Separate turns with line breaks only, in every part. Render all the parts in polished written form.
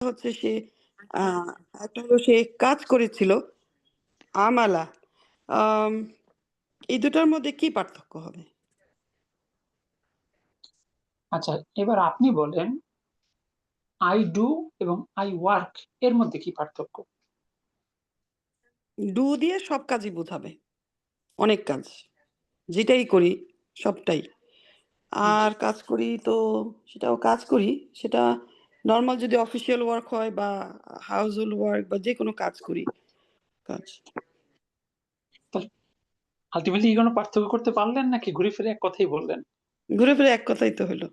হচ্ছে সে আহ, একটা হলো সে কাজ করেছিল আমালা। আম, এই দুটার মধ্যে কি পার্থক্য হবে?
আচ্ছা, এবার আপনি বলেন আই ডু এবং আই ওয়ার্ক এর মধ্যে কি পার্থক্য?
ডু দিয়ে সব কাজই বোঝাবে, অনেক কাজ, যেটাই করি সবটাই। আর কাজ করি তো সেটাও কাজ করি, সেটা নর্মাল যদি অফিসিয়াল ওয়ার্ক হয় বা হাউস হোল্ড ওয়ার্ক বা যে কোনো কাজ করি কাজ।
আলটিমেটলি কোনো পার্থক্য করতে পারলেন নাকি ঘুরে ফিরে এক কথাই বললেন?
ঘুরে ফিরে এক কথাই তো হলো।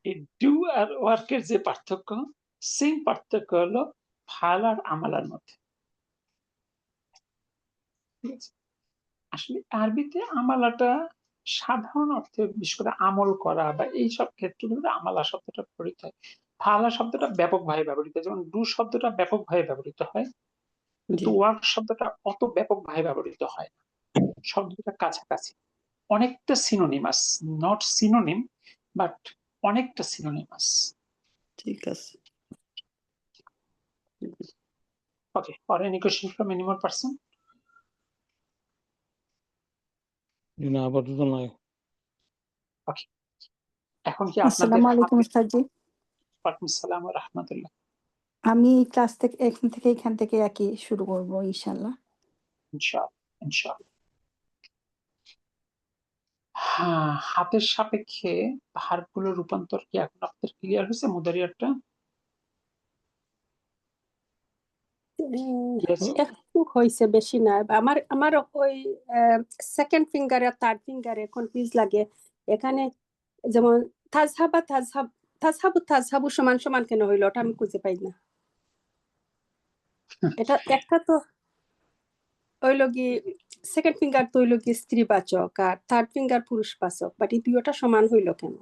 এই ডু আর ওয়ার্কের যে পার্থক্য, সেম পার্থক্য হলো ফাল আর আমালার মধ্যে। ঠিক আছে, আসলে আরবিতে আমালাটা সাধারণ অর্থে বিশেষ করে আমল করা বা এইসব ক্ষেত্রগুলোতে আমালা শব্দটা ব্যবহৃত হয়। ফালা শব্দটা ব্যাপকভাবে ব্যবহৃত হয়, যেমন ডু শব্দটা ব্যাপকভাবে ব্যবহৃত হয়, কিন্তু
জি,
ওয়ার্ক শব্দটা অত ব্যাপকভাবে ব্যবহৃত হয় না। শব্দটা কাছাকাছি, অনেকটা সিনোনিমাস, নট সিনোনিম বাট অনেকটা সিনোনিমাস।
ঠিক আছে।
ওকে, or any question from any more person?
না, আপাতত নয়।
ওকে, এখন কি আপনাদের
আসসালামু আলাইকুম উস্তাদজি।
ওয়ালাইকুম আসসালাম ওয়া রাহমাতুল্লাহ।
আমি ক্লাস থেকে এখান থেকে একই শুরু করব ইনশাআল্লাহ।
ইনশাআল্লাহ ইনশাআল্লাহ। হ্যাঁ, হাতের সাপেক্ষে ভার্বগুলোর রূপান্তর কি এখন আপনাদের ক্লিয়ার হয়েছে? মুদারিয়ারটা
একটু হয়েছে, বেশি না। আমার আমার ওই সেকেন্ড ফিঙ্গারে থার্ড ফিঙ্গারে কনফিউজ লাগে। এখানে যেমন তাজহাবা তাজহাবু সমান সমান কেন হইলো, ওটা আমি খুঁজে পাই না। এটা একটা তো হইলো কি সেকেন্ড ফিঙ্গার তো হইলো কি স্ত্রীবাচক আর থার্ড ফিঙ্গার পুরুষবাচক, বাট এই দুইটা সমান হইলো কেন?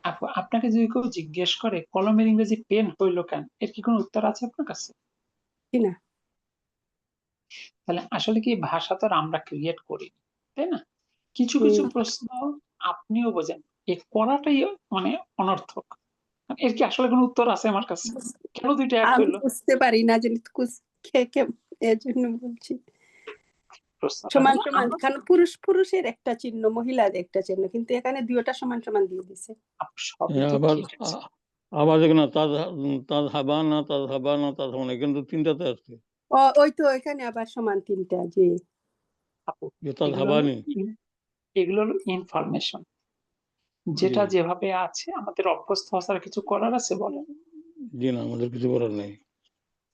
আপু, আপনাকে যদি কেউ জিজ্ঞেস করে কলমের ইংরেজি পেন হইল কেন, এর কি কোনো উত্তর আছে আপনার কাছে?
কি না?
তাহলে আসলে কি ভাষা তো আর আমরা ক্রিয়েট করি, তাই না? কিছু কিছু প্রশ্ন আপনিও বোঝেন এই করাটাই মানে অনর্থক। এর কি আসলে কোনো উত্তর আছে আমার কাছে? কেন দুইটা এক
আমি
হইলো?
বুঝতে পারি না যে এর জন্য বলছি
প্রশ্নটা
সমান
হলো
সমান, কারণ পুরুষের একটা চিহ্ন, মহিলার একটা চিহ্ন, কিন্তু এখানে দুইটা সমান সমান দিয়ে দিছে।
সবই তো
আবার
ঠিক আছে।
আবার দেখুন না, তাজ হাবানা কিন্তু তিনটাতে আসছে।
ওই তো এখানে আবার সমান তিনটা। জি
আপু,
তাজ
এগুলো
হাবানি।
হলো ইনফরমেশন, যেটা যেভাবে আছে আমাদের অভ্যস্ত হওয়ার কিছু করার আছে বলেন?
জি না, আমাদের কিছু করার নেই।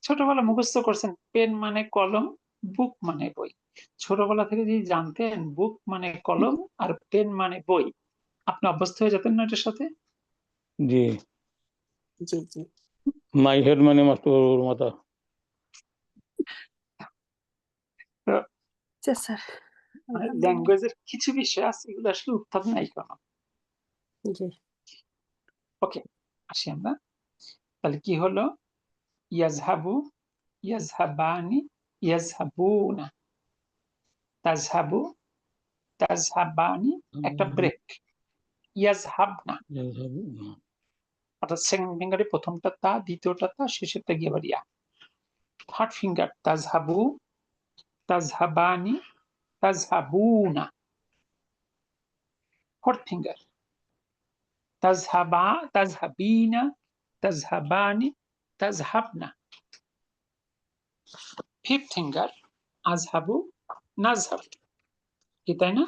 ছোটবেলা মুখস্থ করছেন পেন মানে কলম, বুক মানে বই। ছোটবেলা থেকে যদি জানতেন বুক মানে কলম আর পেন মানে বই, আপনি অভ্যস্ত হয়ে যেতেন না এটার সাথে?
জি,
জি জি।
মাই হেড মানে মাস্টার মাথা।
স্যার
ল্যাঙ্গুয়েজের কিছু বিষয় আছে এগুলো আসলে উত্থাপ নাই কেন।
জি
ওকে, আসি আমরা। তাহলে কি হলো? ইয়াজহাবু, ইয়াজহাবানি, ইয়াজহাবুনা। তাজহাবু, তাজহাবানি, একটা ব্রেক। ইয়াজহাবনা, অর্থাৎ সেকেন্ড ফিঙ্গারে প্রথমটা তা, দ্বিতীয়টা তা, শেষেরটা গিয়ে আবার ইয়া। থার্ড ফিঙ্গার তাজহাবু, তাজহাবানি, তাজহাবুনা। ফোর্থ ফিঙ্গার তাজহাবা, তাজহাবিনা, তাজহাবানি, তাজহাবনা। ফিফথ ফিঙ্গার আজহাবু, নাজহাব। কি তাই না?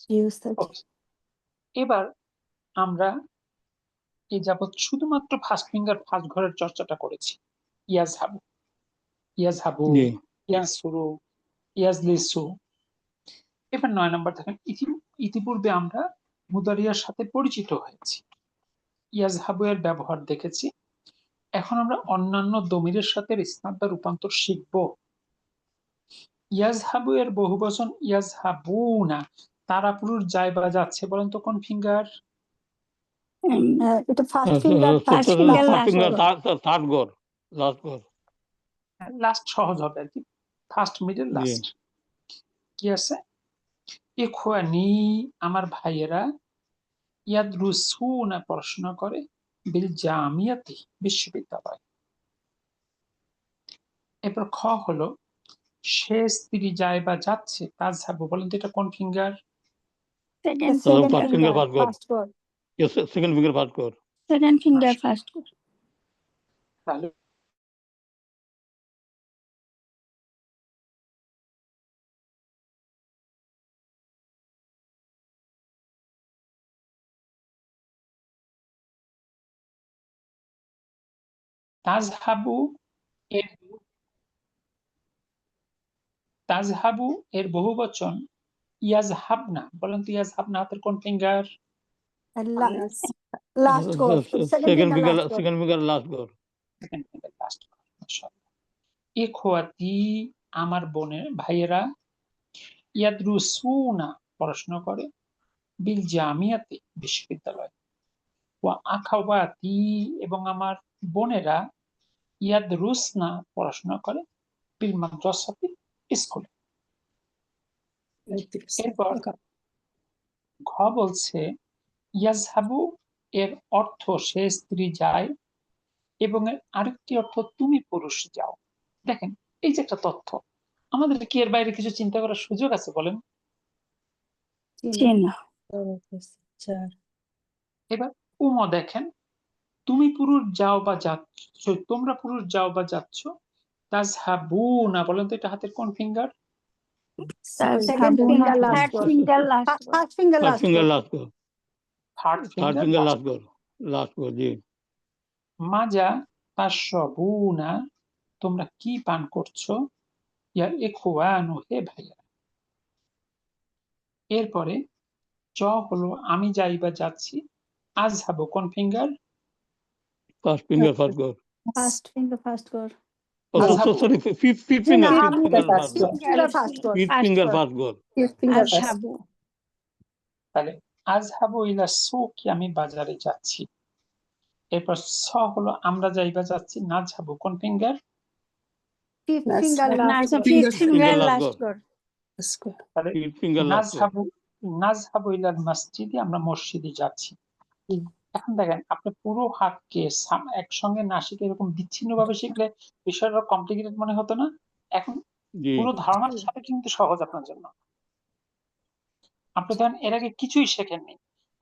জি উস্তাদ।
এবার আমরা এই যাবৎ শুধুমাত্র ফার্স্ট ফিঙ্গার ফার্স্ট ঘরের চর্চাটা করেছি। ইয়াজহাবু, ইয়াজহাবু, ইয়াসুরু, ইয়াজলিসু। এবার 9 নম্বর দেখেন, ইতিপূর্বে আমরা মুদারিয়ার সাথে পরিচিত হয়েছি, ইয়াজহাবু এর ব্যবহার দেখেছি। এখন আমরা অন্যান্য দমিরের সাথে ইসনাদ বা রূপান্তর শিখব। ইয়াজহাবু এর বহুবচন ইয়াজহাবুনা, তারা পুরুষ যায় বা যাচ্ছে, বলেন তো কোন ফিঙ্গার?
এটা ফার্স্ট ফিঙ্গার
থার্ড ঘর, লাস্ট ঘর।
লাস্ট সহজ হবে আর কি, ফার্স্ট মিডল লাস্ট। কি আছে? ইখওয়ানি আমার ভাইয়েরা ইয়াদরুসুনা পড়াশোনা করে বিল জামিয়াতি বিশ্ববিদ্যালয়। এরপর খ হলো সে স্ত্রী যায় বা যাচ্ছে তাযহাবু, বলেন তো এটা কোন ফিঙ্গার?
সেকেন্ড
তাহলে
second
first finger
finger
first কর,
ফার্স্ট কর
সেকেন্ড ফিঙ্গার ফার্স্ট কর।
সেকেন্ড ফিঙ্গার ফার্স্ট কর
তাহলে তাযহাবু এর তাযহাবু এর বহুবচন ইয়াজহাবনা, বলেন তো ইয়াজহাবনা হাতের কোন ফিঙ্গার?
লাস্ট কর second
second
finger
finger
last কর
সেকেন্ড ফিঙ্গার লাস্ট কর।
Second finger last. মাশাআল্লাহ। ইখওয়াতি আমার বোনের ভাইয়েরা ইয়াদরুসুনা পড়াশোনা করে বিল জামিয়াতে বিশ্ববিদ্যালয়। ওয়া আখাওয়াতি এবং আমার বোনেরা ইয়াদরুসনা পড়াশোনা করে বিল মাদ্রাসাতি স্কুলে। এরপর ঘ বলছে ইয়াজহাবু এর অর্থ সে স্ত্রী যায় এবং এর আরেকটি অর্থ তুমি পুরুষ যাও। দেখেন এই যে একটা তথ্য, আমাদের কি এর বাইরে কিছু চিন্তা করার সুযোগ আছে বলেন?
চেনা
এবার উম দেখেন তুমি পুরুষ যাও বা যাচ্ছ, তোমরা পুরুষ যাও বা যাচ্ছ। তাযহাবুনা, বলেন তো এটা হাতের কোন ফিঙ্গার?
সেকেন্ড ফিঙ্গার লাস্ট কর first finger
first
last
finger
কর
লাস্ট কর,
third
third
finger
finger last কর, লাস্ট কর। জি।
মাজা তাশরাবুনা, তোমরা কি পান করছো? ইয়া ইখওয়ানু, হে ভাইয়া। এরপরে চ হলো আমি যাই বা যাচ্ছি। আযহাবু কোন ফিঙ্গার?
ফার্স্ট ফিঙ্গার ফার্স্ট কর।
ফার্স্ট ফিঙ্গার ফার্স্ট কর
আযহাবু
সরি, ফিফথ
চেনা
ফিঙ্গার ফার্স্ট কর,
ফিঙ্গার ফার্স্ট কর
ফিফথ ফিঙ্গার ফার্স্ট কর।
আযহাবু
তাহলে আযহাবু ইলা সুকি, আমি বাজারে যাচ্ছি। এরপর স হলো আমরা যাই বা যাচ্ছি। নাযহাবু কোন ফিঙ্গার?
ফিফথ ফিঙ্গার লাস্ট কর
ফিফথ ফিঙ্গার লাস্ট কর,
তাহলে
ফিফথ ফিঙ্গার লাস্ট কর।
নাযহাবু ইলাল মসজিদে, আমরা মসজিদে যাচ্ছি। এখন দেখেন আপনি পুরো হাতকে একসঙ্গে না শিখে এরকম বিচ্ছিন্ন ভাবে শিখলে বিষয়টা কমপ্লিকেটেড মনে হতো না? এখন
জি।
পুরো ধারণার সাথে কিন্তু সহজ আপনার জন্য। আপনি ধরেন এর আগে কিছুই শেখেননি,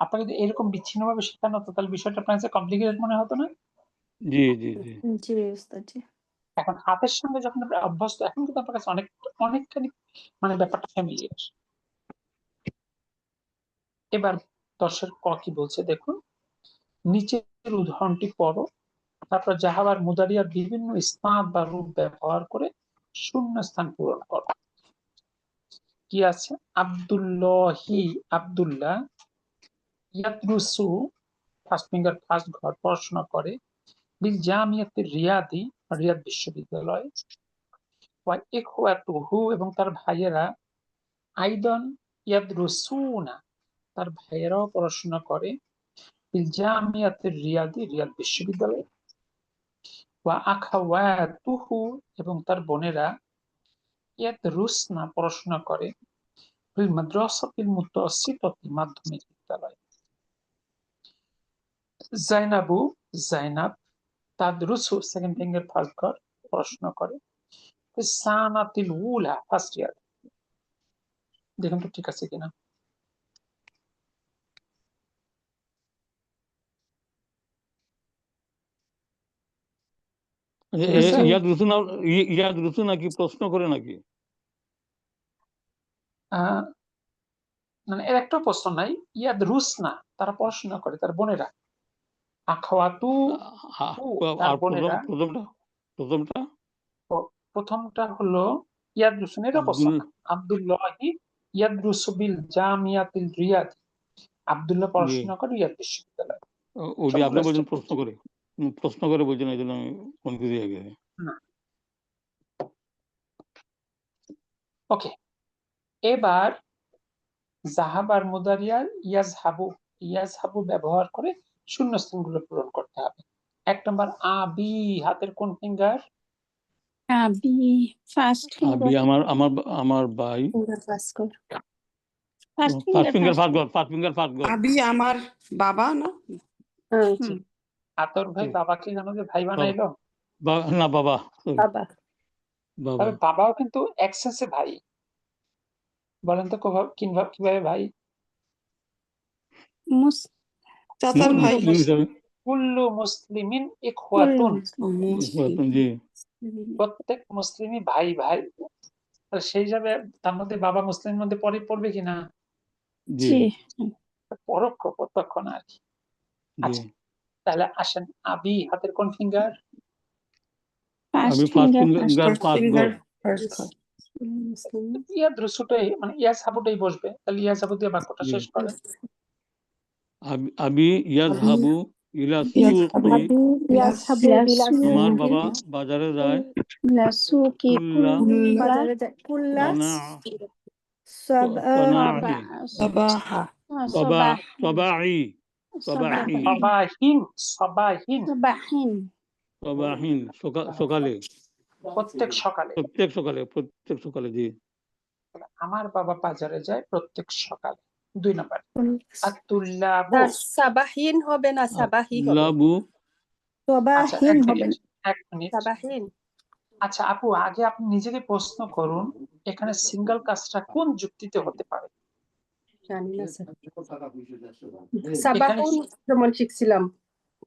আপনাকে যদি এরকম বিচ্ছিন্ন ভাবে শেখানো হতো তাহলে বিষয়টা আপনার কাছে কমপ্লিকেটেড মনে হতো না?
জি জি জি।
জি উস্তাদ জি
এখন হাতের সঙ্গে যখন আপনি অভ্যস্ত, এখন কিন্তু আপনার কাছে অনেকখানি মানে ব্যাপারটা ফ্যামিলিয়ার। এবার 10-এর ক কি বলছে দেখুন, নিচের উদাহরণটি পড়ো, তারপর জাহাবার মুদারিয়ার বিভিন্ন স্থান বা রূপ ব্যবহার করে শূন্য স্থান পূরণ করো। কি আছে? আব্দুল্লাহি, আব্দুল্লাহ, ইয়াদরুসু, ফার্স্ট ফিঙ্গার ফার্স্ট ঘর, পড়াশোনা করে বিল জামিয়াতি রিয়াদি, রিয়াদ বিশ্ববিদ্যালয়। ওয়া ইখওয়াতুহু, এবং তার ভাইয়েরা আইদান ইয়াদরুসুনা, তার ভাইয়েরাও পড়াশোনা করে বিল জামিয়াতি রিয়াদি, রিয়াদ বিশ্ববিদ্যালয়। ওয়া আখাওয়াতুহু, এবং তার বোনেরা ইয়াদরুসনা, পড়াশোনা করে ফিল মাদ্রাসাতিল মুতাওয়াসসিতাতি, মাধ্যমিক বিদ্যালয়। জাইনাবু, জাইনাব, তাদরুসু, সেকেন্ড ফিঙ্গার ফার্স্ট ঘর, পড়াশোনা করে সানাতিল উলা, ফার্স্ট ইয়ার। দেখুন তো ঠিক আছে কিনা।
ইয়াদ রুসু নাকি প্রশ্ন করে নাকি?
মানে এর একটা প্রশ্ন নাই। ইয়াদ রুসনা, তারা পড়াশোনা করে, তার বোনেরা। আখাওয়াতু, তার
আর
বোনেরা।
প্রথমটা
প্রথমটা হলো ইয়াদ রুসুন, এরও প্রশ্ন না। আব্দুল্লাহি ইয়াদরুসু বিল জামিয়াতিল রিয়াদ, আব্দুল্লাহ পড়াশোনা করে রিয়াদ বিশ্ববিদ্যালয়।
ওই আপনি বলছেন প্রশ্ন করে বলছেন, এই জন্য আমি কনফিউজ হয়ে গেছি।
ওকে, এবার জাহাবার মুদারিয়া ইয়াজহাবু ব্যবহার করে শূন্যস্থানগুলো পূরণ করতে হবে। 1 নম্বর আবি, হাতের কোন ফিঙ্গার?
আবি ফার্স্ট
আবি আমার ভাই।
First
first
finger
finger first finger first god
আবি আমার বাবা না
আচ্ছা
হুম
আতর ভাই
জি।
বাবাকে জানো যে ভাই
বাবা
বানাইলো,
না বাবা sorry,
বাবা
বাবা
তবে বাবাও কিন্তু এক্সেসে ভাই। বলেন তো কিভাবে ভাই?
মুস
চাচার ভাই
মুসলিম হিসাবে
কুল্লু মুসলিমিন
কুল্লু
ইখওয়াতুন,
মুসলিম
জি
প্রত্যেক মুসলিমই ভাই ভাই। আর সেই হিসাবে তার মধ্যে বাবা মুসলিমের মধ্যে পড়বে কিনা,
জি
জি
পরোক্ষ প্রত্যক্ষ না আর কি।
জি
আচ্ছা তাহলে আসেন, আবি হাতের কোন ফিঙ্গার?
আমি
first
first
finger
finger
first
first
finger
god
first ঘর
ইয়া দ্রুসুটাই মানে ইয়া সাবুটাই বসবে, তাহলে ইয়া সাবু দিয়ে বাক্যটা
জি
শেষ করে।
আবি ইয়াজহাবু ইলা সুকি
আবি ইয়াসহাবু ইলা
আমার
সুকি
বাবা বাজারে যায়
ইলা সুকি
কুল্লা
কুল্লা
বাজারে যায় কুল্লা
কানা
সাবাহ
কানাহি
সাবাহা
সবা
সাবাহ
সবাহি
সবাহিন সবাহিন
সাবাহিন
সবাহিন সকালে
প্রত্যেক সকালে।
প্রত্যেক সকালে জি
আমার বাবা বাজারে যায় প্রত্যেক সকালে। 2 নাম্বার আতুল্লাবু।
তার সাবাহিন হবে না সাবাহি হবে
লাবু
আচ্ছা
সবাহীন
এক
হবে
মিনিট
না
এক মিনিট
সাবাহিন
আচ্ছা আপু, আগে আপনি নিজেকে প্রশ্ন করুন, এখানে সিঙ্গেল কাজটা কোন যুক্তিতে হতে পারে?
জানি না স্যার
এখানে
সাবাহুন যেমন শিখছিলাম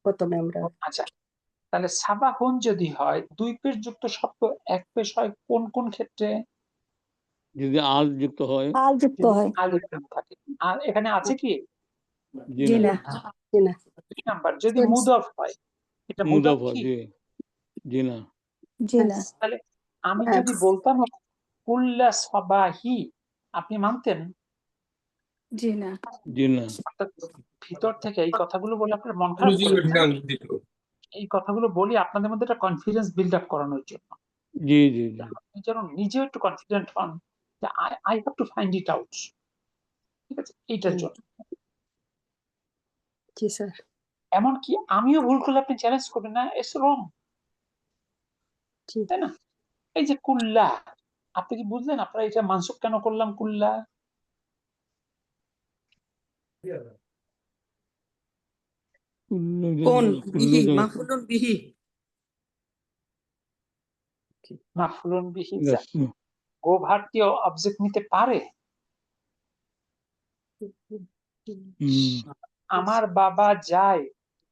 প্রথমে আমরা
আচ্ছা তাহলে সাবাহুন যদি হয় 2 পেশ যুক্ত শব্দ 1 পেশ হয় কোন কোন ক্ষেত্রে?
যদি আল যুক্ত হয়
আল যুক্ত হয়
আলিফ থাকে। আর এখানে আছে কি?
জি
জি
না
না
জি না
2 নাম্বার যদি মুদফ হয়, এটা মুদফ
মুদাফ হয়
কি?
জি জি না
জি না
তাহলে আমি
হ্যাঁ।
যদি বলতাম কুল্লা সবাহি, আপনি মানতেন?
জি না
জি না
অর্থাৎ ভিতর থেকে এই কথাগুলো বলে আপনার মন খারাপ করবেন না। এই কথাগুলো বলি আপনাদের মধ্যে একটা কনফিডেন্স বিল্ড আপ করানোর জন্য,
জি জি জি
আপনি যেন নিজেও একটু কনফিডেন্ট হন যে I have to find it out. ঠিক আছে, এইটার জন্য।
জি স্যার
এমনকি আমিও ভুল করলে আপনি চ্যালেঞ্জ করবেন না, ইটস রং,
জি
তাই না? এই যে কুল্লা, আপনি কি বুঝলেন আপনারা এটা মানসুখ কেন করলাম কুল্লা?
কোন বিহি মাফুলুন বিহি
মাফুলুন বিহি গো ভার্ব কি অবজেক্ট নিতে পারে? আমার বাবা যায়,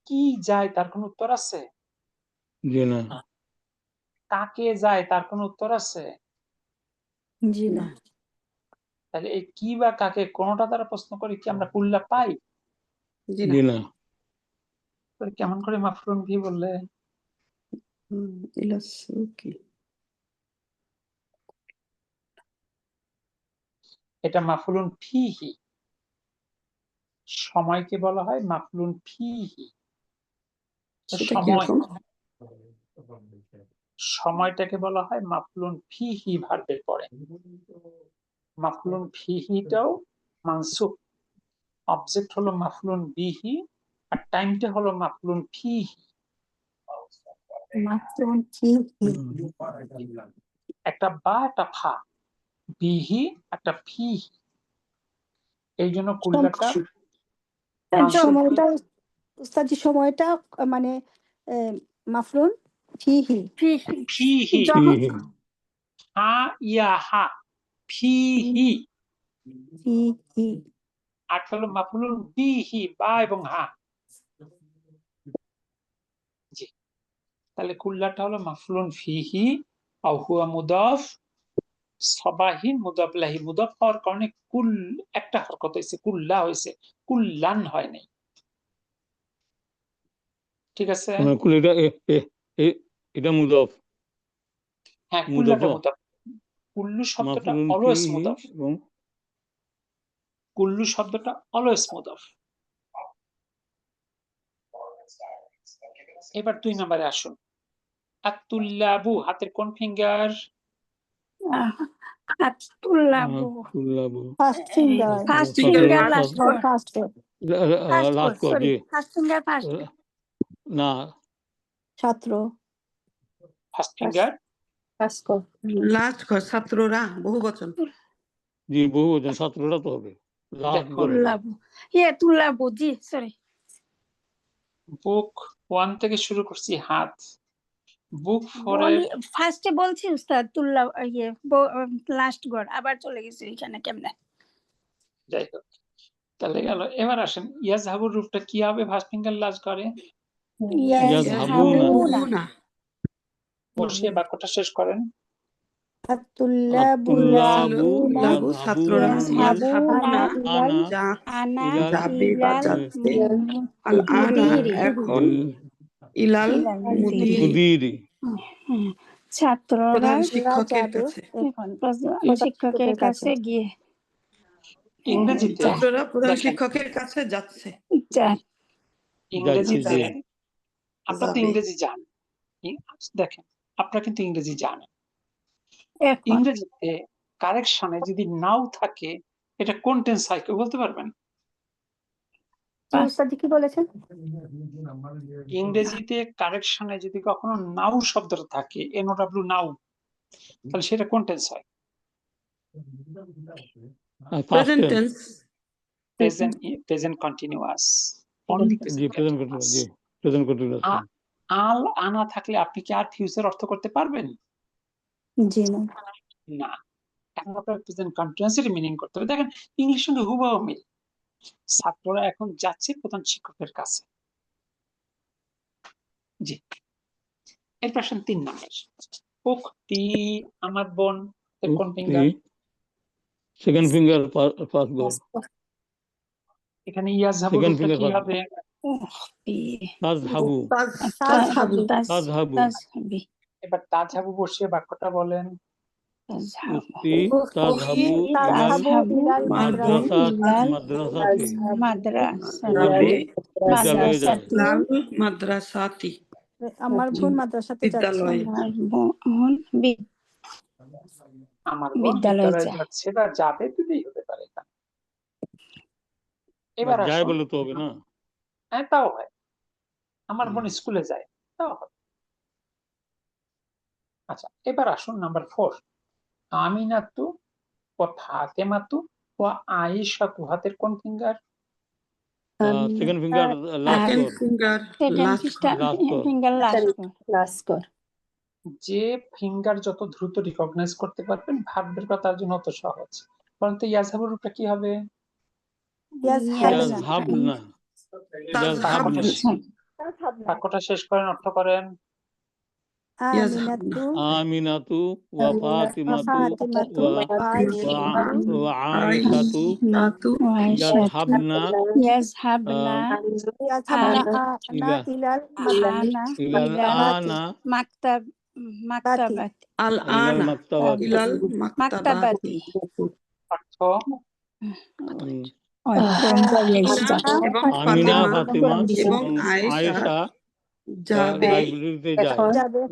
কি যায় তার কোনো উত্তর আছে?
জি না
কাকে যায় তার কোনো উত্তর আছে?
জি না
তাহলে এই কি বা কাকে কোনটা দ্বারা প্রশ্ন করে কি আমরা কুল্লা পাই?
জি
জি
না
না
তাহলে কেমন করে মাফরুন ভি বললে?
ইলা সুকি
এটা মাফুলুন ফিহি, সময়কে বলা হয় মাফুলুন ফিহি।
সেটা
সময়,
কিরকম
সময়টাকে বলা হয় মাফুলুন ফিহি ভার্বের পরে। মাফুলুন ফিহিটাও মানসুব, অবজেক্ট হলো মাফুলুন বিহি, আর টাইমটা হলো মাফুলুন ফিহি।
মাফরুন কি
একটা বা একটা ফা, বিহি একটা ফিহি, এই জন্য কুল্লাটা মানসুব।
সময়টা উস্তাদি সময়টা মানে মাফরুন ফিহি
ফিহি হা ইয়া হা ফিহি,
ফিহি
আর হলো মাফুলুন বিহি বা এবং হা। জি, তাহলে কুল্লাটা হলো মাফুলুন ফিহি আও হুয়া মুদাফ, সবাহিন মুদাফ লাহি, মুদাফ হওয়ার কারণে কুল একটা হরকত হয়েছে, কুল্লা হয়েছে, কুল্লান হয় নাই। ঠিক আছে,
এটা এটা মুদাফ
হ্যাঁ
মুদাফ
কুল্লাটা মুদাফ। কুল্লু শব্দটা
মাফুলুন
অলওয়েজ
ফিহি
মুদাফ,
এবং
কুল্লু শব্দটা অলওয়েজ মুদাফ। এবার 2 নম্বরে আসুন, আতুল্লাবু হাতের কোন ফিঙ্গার?
আতুল্লাবু
তুল্লাবু
first finger
first
finger
finger
last
last
first
last কর
সরি
জি
ফার্স্ট ফিঙ্গার ফার্স্ট
না
ছাত্র
ফার্স্ট ফিঙ্গার
ফার্স্ট কর
লাস্ট ঘর ছাত্ররা বহু বচন
জি বহু বচন ছাত্ররা তো হবে লাস্ট
দেখুন
গড়
তুল্লাবু তুল্লাবু জি সরি
বুক 1 থেকে শুরু করছি হাত, বুক 4 এর
ফার্স্টে বলছি উস্তাদ তুল্লা লাস্ট গড় আবার চলে গেছি এখানে কেমনে
যাই হোক তাহলে গেল। এবার আসেন ইয়াজহাবুর রূপটা কি হবে ফার্স্ট ফিঙ্গার লাস্ট করে?
ইয়াজহাবুনা
ইয়াজহাবুনা
বসিয়ে বাক্যটা শেষ করেন।
আতুল্লাবু
আতুল্লাবু
লাবু ছাত্ররা
ইয়াজহাবুনা
ইয়াজহাবুনা
আনা
যা
আনা
ইলাল
যাবে বা
ইলাল
যাচ্ছে আল আনা
মুদিরি
এখন ইলাল
ইলাল
মুদিরি
মুদিরি
ছাত্ররা
প্রধান শিক্ষকের
যাবে
কাছে
এখন শিক্ষকের কাছে গিয়ে
ইংরেজিতে
ছাত্ররা প্রধান
দেখেন
শিক্ষকের কাছে যাচ্ছে
ইংরেজিতে
জি।
আপনার তো
যাবে।
ইংরেজি জানেন, দেখেন আপনারা কিন্তু ইংরেজি জানেন।
এখন
ইংরেজিতে কারেকশনে যদি নাও থাকে এটা কোন টেন্স হয় কেউ বলতে পারবেন?
উস্তাদ কি বলেছেন
ইংরেজিতে কারেকশনে যদি কখনো নাও শব্দটা থাকে NOW নাও, তাহলে সেটা কোন টেন্স হয়?
First
present tense
present continuous, only
জি প্রেজেন্ট কন্টিনিউয়াস জি প্রেজেন্ট কন্টিনিউয়াস
আল আনা থাকলে আপনি কি আর ফিউচার অর্থ করতে পারবেন?
জি না
না, এখন আপনার প্রেজেন্ট কন্টিনিউয়াসের মিনিং করতে হবে। দেখেন ইংলিশ সঙ্গে হুবহু মিল। ছাত্ররা এখন যাচ্ছে প্রধান শিক্ষকের কাছে। জি, এরপর আসেন 3 নম্বর উক্তি আমার বোন, কোন ফিঙ্গার?
সেকেন্ড ফিঙ্গার ফার্স্ট গড়
এখানে ইয়াজহাবু
Second
রূপটা
finger
কি
first.
হবে?
তাজহাবু
তাজহাবু
তাজহাবু
এবার তাজহাবু বসিয়ে বাক্যটা বলেন।
উক্তি তাজহাবু ইলাল মাদ্রাসাতি বিদ্যালয়ে যায়
লাল মাদ্রাসাতি
আমার বোন মাদ্রাসাতে যাচ্ছে
বিদ্যালয়
আমার বোন
বিদ্যালয়ে
বিদ্যালয়ে
যায়।
যাচ্ছে বা যাবে দুটোই হতে পারে এখানে। এবার
যায়
আসুন,
বলে তো হবে না
হ্যাঁ তাও হয়, আমার বোন স্কুলে যায়, তাও হবে। আচ্ছা, এবার আসুন নাম্বার 4 আমিনাতু ও ফাতেমাতু ও আয়েশাতু হাতের কোন finger?
Second finger last
second
গড়
ফিঙ্গার
লাস্ট গড়
যে ফিঙ্গার যত দ্রুত রিকগনাইজ করতে পারবেন ভাববের কথা তার জন্য অত সহজ। পরন্তু ইয়াজহাবুর রূপটা কি হবে?
ইয়াজহাবনা ইয়াজহাবনা
বাক্যটা শেষ করেন, অর্থ করেন।
আমিনাতু ওয়া ফাতিমাতু ওয়া আয়েশাতু
তাতু
ইয়াজহাবনা ইলাল আনা
আল
ইলাল
আনা
মাকতাবাতি
ইলাল মাকতাবাতি
অর্থ
এবং
আমিনা
ফাতেমা
ফাতিমা
এবং
আয়েশা
আয়েশা যাবে
লাইব্রেরিতে যায়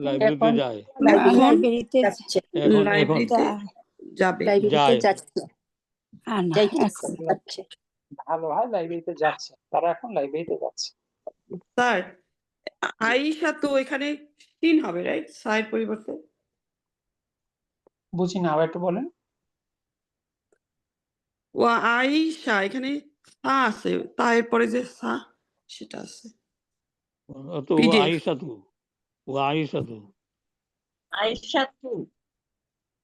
লাইব্রেরিতে যায়
এখন
এখন
লাইব্রেরিতে যাবে
যায়
ভালো হয়, লাইব্রেরিতে যাচ্ছে, তারা এখন লাইব্রেরিতে যাচ্ছে।
স্যার আয়েশা তো এখানে তিন হবে রাইট সায়ের পরিবর্তে
বুঝি না, আবার একটু বলেন।
ও আয়েশা এখানে সা আছে তার পরে যে সা সেটা আছে
তো
PDF
আয়েশাতু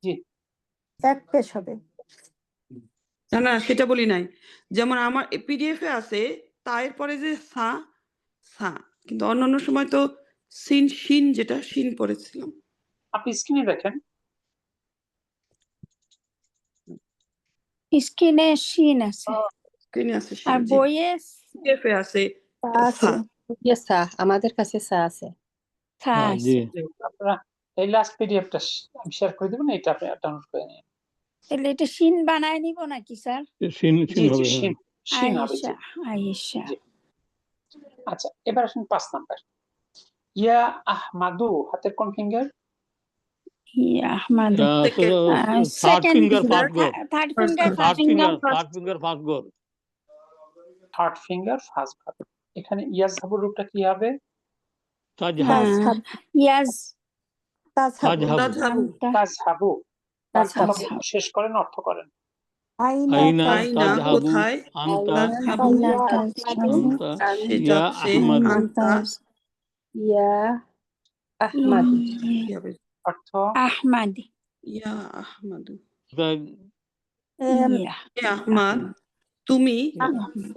জি,
এক পেশ হবে
না না সেটা বলি নাই, যেমন আমার PDF এ আছে তার পরে যে সা সা, কিন্তু অন্যান্য সময় তো সিন শিন যেটা শিন পড়েছিলাম।
আপনি স্ক্রিনে দেখেন,
স্ক্রিনে শিন আছে
স্ক্রিনে আছে
আর
শিন,
বইয়ে
PDF এ আছে সা।
আমাদের কাছে সা আছে
থা
জি
আছে
আপনারা এই লাস্ট পিডিএফটা আমি শেয়ার করে দেবেন, এটা আপনি ডাউনলোড করে নিন।
তাহলে এটা শিন বানায় নিব নাকি স্যার
শিন
জি
হবে
জি,
হ্যাঁ
শিন হবে, জি।
আয়েশা
জি। আচ্ছা, এবার আসুন 5 নাম্বার ইয়া আহমাদু হাতের কোন ফিঙ্গার?
আহমদ
থার্ড ফিঙ্গার ফার্স্ট গড়
third finger
third finger first গড়
থার্ড ফিঙ্গার ফার্স্ট ভাগ। এখানে ইয়াজহাবুর রূপটা কি হবে?
তাজহাবু
তাজহাবু। শেষ করেন, অর্থ করেন।
আইনা
আইনা
আইনা
তাযহাবু
কোথায়
আনতা
তাযহাবু
ইয়া
তাযহাবু
আহমাদু
আনতা
সে
ইয়া
যাচ্ছে
আহমাদু
আনতা
ইয়া আহমাদু
কি হবে
অর্থ
আহমাদি
ইয়া আহমাদু
কোথায়
ইয়া
এ আহমাদ তুমি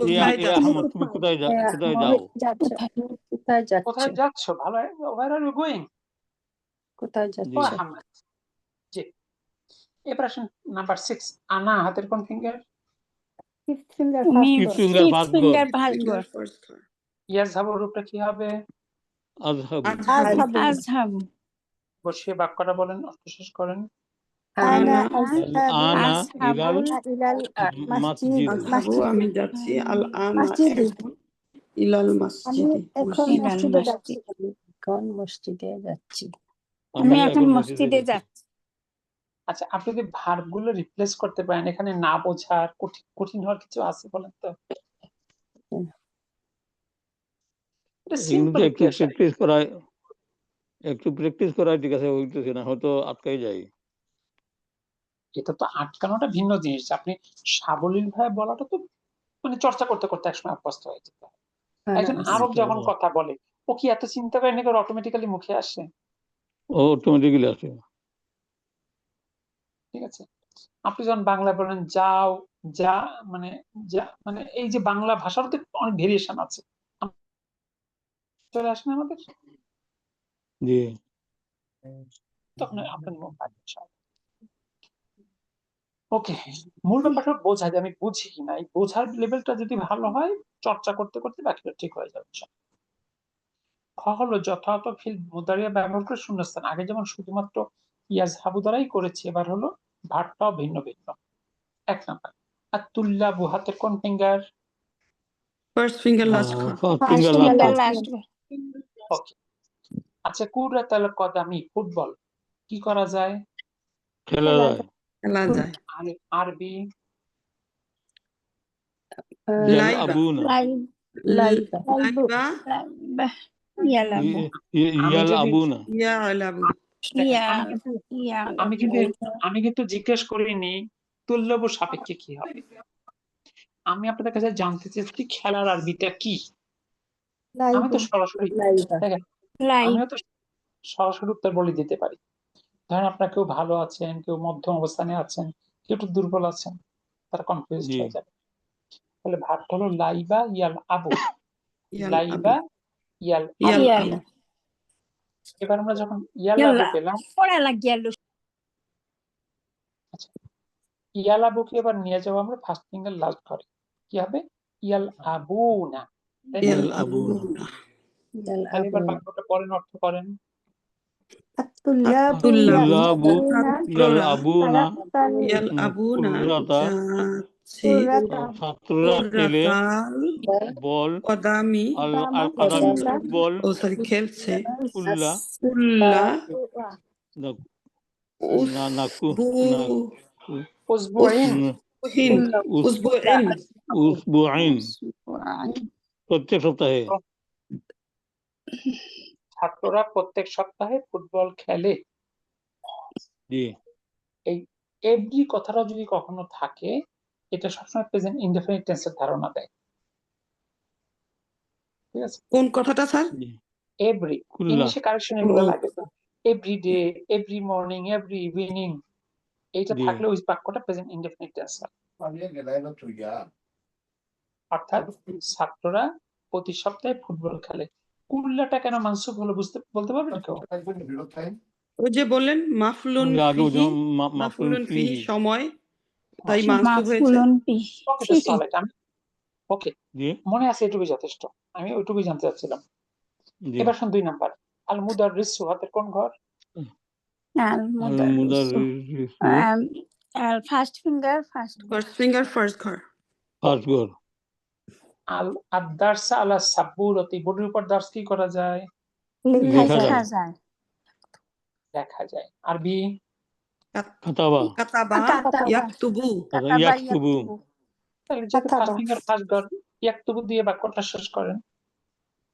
ইয়া
কোথায়
ইয়া
যাচ্ছ
আহমদ তুমি কোথায় কোথায় যাও
যাচ্ছ
কোথায়
কোথায় যাচ্ছ
কোথায় যাচ্ছ ভালো ওয়ার আর ইউ গোয়িং
কোথায়
ও
যাচ্ছ
আহমদ জি এবার আসেন নাম্বার 6 আনা হাতের কোন ফিঙ্গার
ফিফথ ফিঙ্গার
তুমি
fifth
first
finger
fifth
first
finger
god
first গড়
ফার্স্ট ঘর
ইয়াজহাবুর রূপটা কি হবে
আযহাবু
আযহাবু
আযহাবু
বসিয়ে বাক্যটা বলেন অর্থ শেষ করেন
আনা
আনা
আনা
আযহাবু
ইলাল
ইলাল
মাসজিদ
আযহাবু আমি যাচ্ছি আল আনা
মসজিদে
এখন ইলাল
আমি
মসজিদে
এখন
ইলাল
মসজিদে
মসজিদ।
যাচ্ছি আমি এখন মসজিদে যাচ্ছি
আমি এখন
মসজিদে
মসজিদে যাচ্ছি
আচ্ছা আপনি যদি ভার্ব গুলো রিপ্লেস করতে পারেন এখানে না বোঝার কঠিন কঠিন হওয়ার কিছু আছে বলেন তো এটা
এগুলো
সিম্পল
একটু প্র্যাকটিস করায় ঠিক আছে হইতেছে না হয়তো আটকাই যায়
এটা তো আটকানোটা ভিন্ন জিনিস আপনি সাবলীল ভাবে বলাটা তো মানে চর্চা করতে করতে একসময় অভ্যস্ত হয়ে যেতে হয়। একজন আরব যখন কথা বলে ও কি এত চিন্তা করে নাকি অটোমেটিক্যালি মুখে আসে
ও অটোমেটিক্যালি আসে
ঠিক আছে আপনি যখন বাংলা বলেন যাও যা মানে মানে এই যে বাংলা ভাষার তো অনেক ভেরিয়েশন আছে চলে আসেন আমাদের
জি
তখন আপনার মুখ ওকে মূল ব্যাপারটা বোঝা যায় আমি বুঝি কিনা এই বোঝার লেভেলটা যদি ভালো হয় চর্চা করতে করতে বাকিটা ঠিক হয়ে যাবে খ হলো যথাযথ ফিল মুদারিয়া ব্যবহার করে শূন্যস্থান আগে যেমন শুধুমাত্র ইয়াজহাবু দ্বারাই করেছি এবার হলো ভাবটাও ভিন্ন ভিন্ন 1 নাম্বার আর তুল্লা বুহাতের কোন ফিঙ্গার
ফার্স্ট ফিঙ্গার লাস্ট ঘর
first
first
finger
finger
last
last গড়
ওকে আচ্ছা কুরাতাল কদামি ফুটবল কি করা যায়
খেলা যায়
খেলা যায়
আরবি
লাইবা
ইয়ালআবুনা
লাইভ
লাইবা
লাইবা
ইয়ালাবু
ইয়ালআবুনা
ইয়ালাবু
ইয়া
আমি কিন্তু
ইয়ালাবু
জিজ্ঞেস করিনি তুল্যবু সাপেক্ষে কি হবে আমি আপনাদের কাছে জানতে চাইছি খেলার আরবিটা কি আমি তো সরাসরি
লাইবা
দেখেন
লাইভ
আমিও তো সরাসরি উত্তর বলে দিতে পারি ধরেন আপনার কেউ ভালো আছেন কেউ মধ্যম অবস্থানে আছেন কেউ একটু দুর্বল আছেন তারা কনফিউজ
জি।
হয়ে যাবে তাহলে ভাবটা হলো লাইবা ইয়াল আবু
ইয়াল
লাইবা ইয়াল
ইয়াল
আবু
আবু
এবার আমরা যখন ইয়াল আবু
ইয়াল্লা
পেলাম
পড়া লাগিয়াল
ইয়াল আবুকে এবার নিয়ে যাবো আমরা ফার্স্ট ফিঙ্গার লাস্ট ঘরে কি হবে ইয়াল আবু না
ইয়াল আবু
তাহলে এবার বাক্যটা পরেন অর্থ করেন
আতুল্লাবু
তুল্লাবু
ছাত্ররা
ইয়ালআবুনা
ইয়াল আবু না
কুররাতা
যাচ্ছে
ছাত্ররা খেলে
কুররাতাল
বল
কদামি
আল কাদামি ফুটবল
ও সরি খেলছে
কুল্লা
কুল্লা
নাকু
উসবুইন
উসবুইন
উসবুআইন প্রত্যেক সপ্তাহে
ছাত্ররা প্রত্যেক সপ্তাহে ফুটবল খেলে
জি
এই এভরি কথাটা যদি কখনো থাকে এটা সবসময় প্রেজেন্ট ইনডেফিনিট টেন্সের ধারণা দেয় ঠিক আছে
কোন কথাটা স্যার
এভরি
কুল্লা
ইংলিশে কারেকশন এগুলো লাগে every day every morning every evening এইটা
জি।
থাকলে ওই বাক্যটা প্রেজেন্ট ইনডেফিনিট টেন্স অর্থাৎ ছাত্ররা প্রতি সপ্তাহে ফুটবল খেলে কুল্লাটা কেন মানসুব হলো বলতে পারবেন কেউ
ওই যে বললেন মাফলুন
আগে
ফিহি
মাফলুন
মাফলুন ফিহি
ফিহি
সময় তাই মানসুব হয়েছে
মাফুলন পি
ওকে তো সলিড আমি ওকে
জি
মনে আছে এটুকুই যথেষ্ট আমি ওইটুকুই জানতে চাচ্ছিলাম
জি
এবার শুন 2 নাম্বার আল মুদাররিস হাতের কোন ঘর
আল
মুদাররিসু
আল first finger first
first finger first ঘর
ফার্স্ট গড়
আল আদারসা আলা সাব্বুরতি বোর্ডের উপর দার্স কি করা যায়
লেখা
লেখা
যায়
যায়
লেখা যায় আরবি
কাতাবা
কাতাবা
কাতাবা।
ইয়াকতুবু
ইয়াকতুবু
তাহলে যেহেতু ফার্স্ট ফিঙ্গার ফার্স্ট ঘর ইয়াকতুবু দিয়ে বাক্যটা শেষ করেন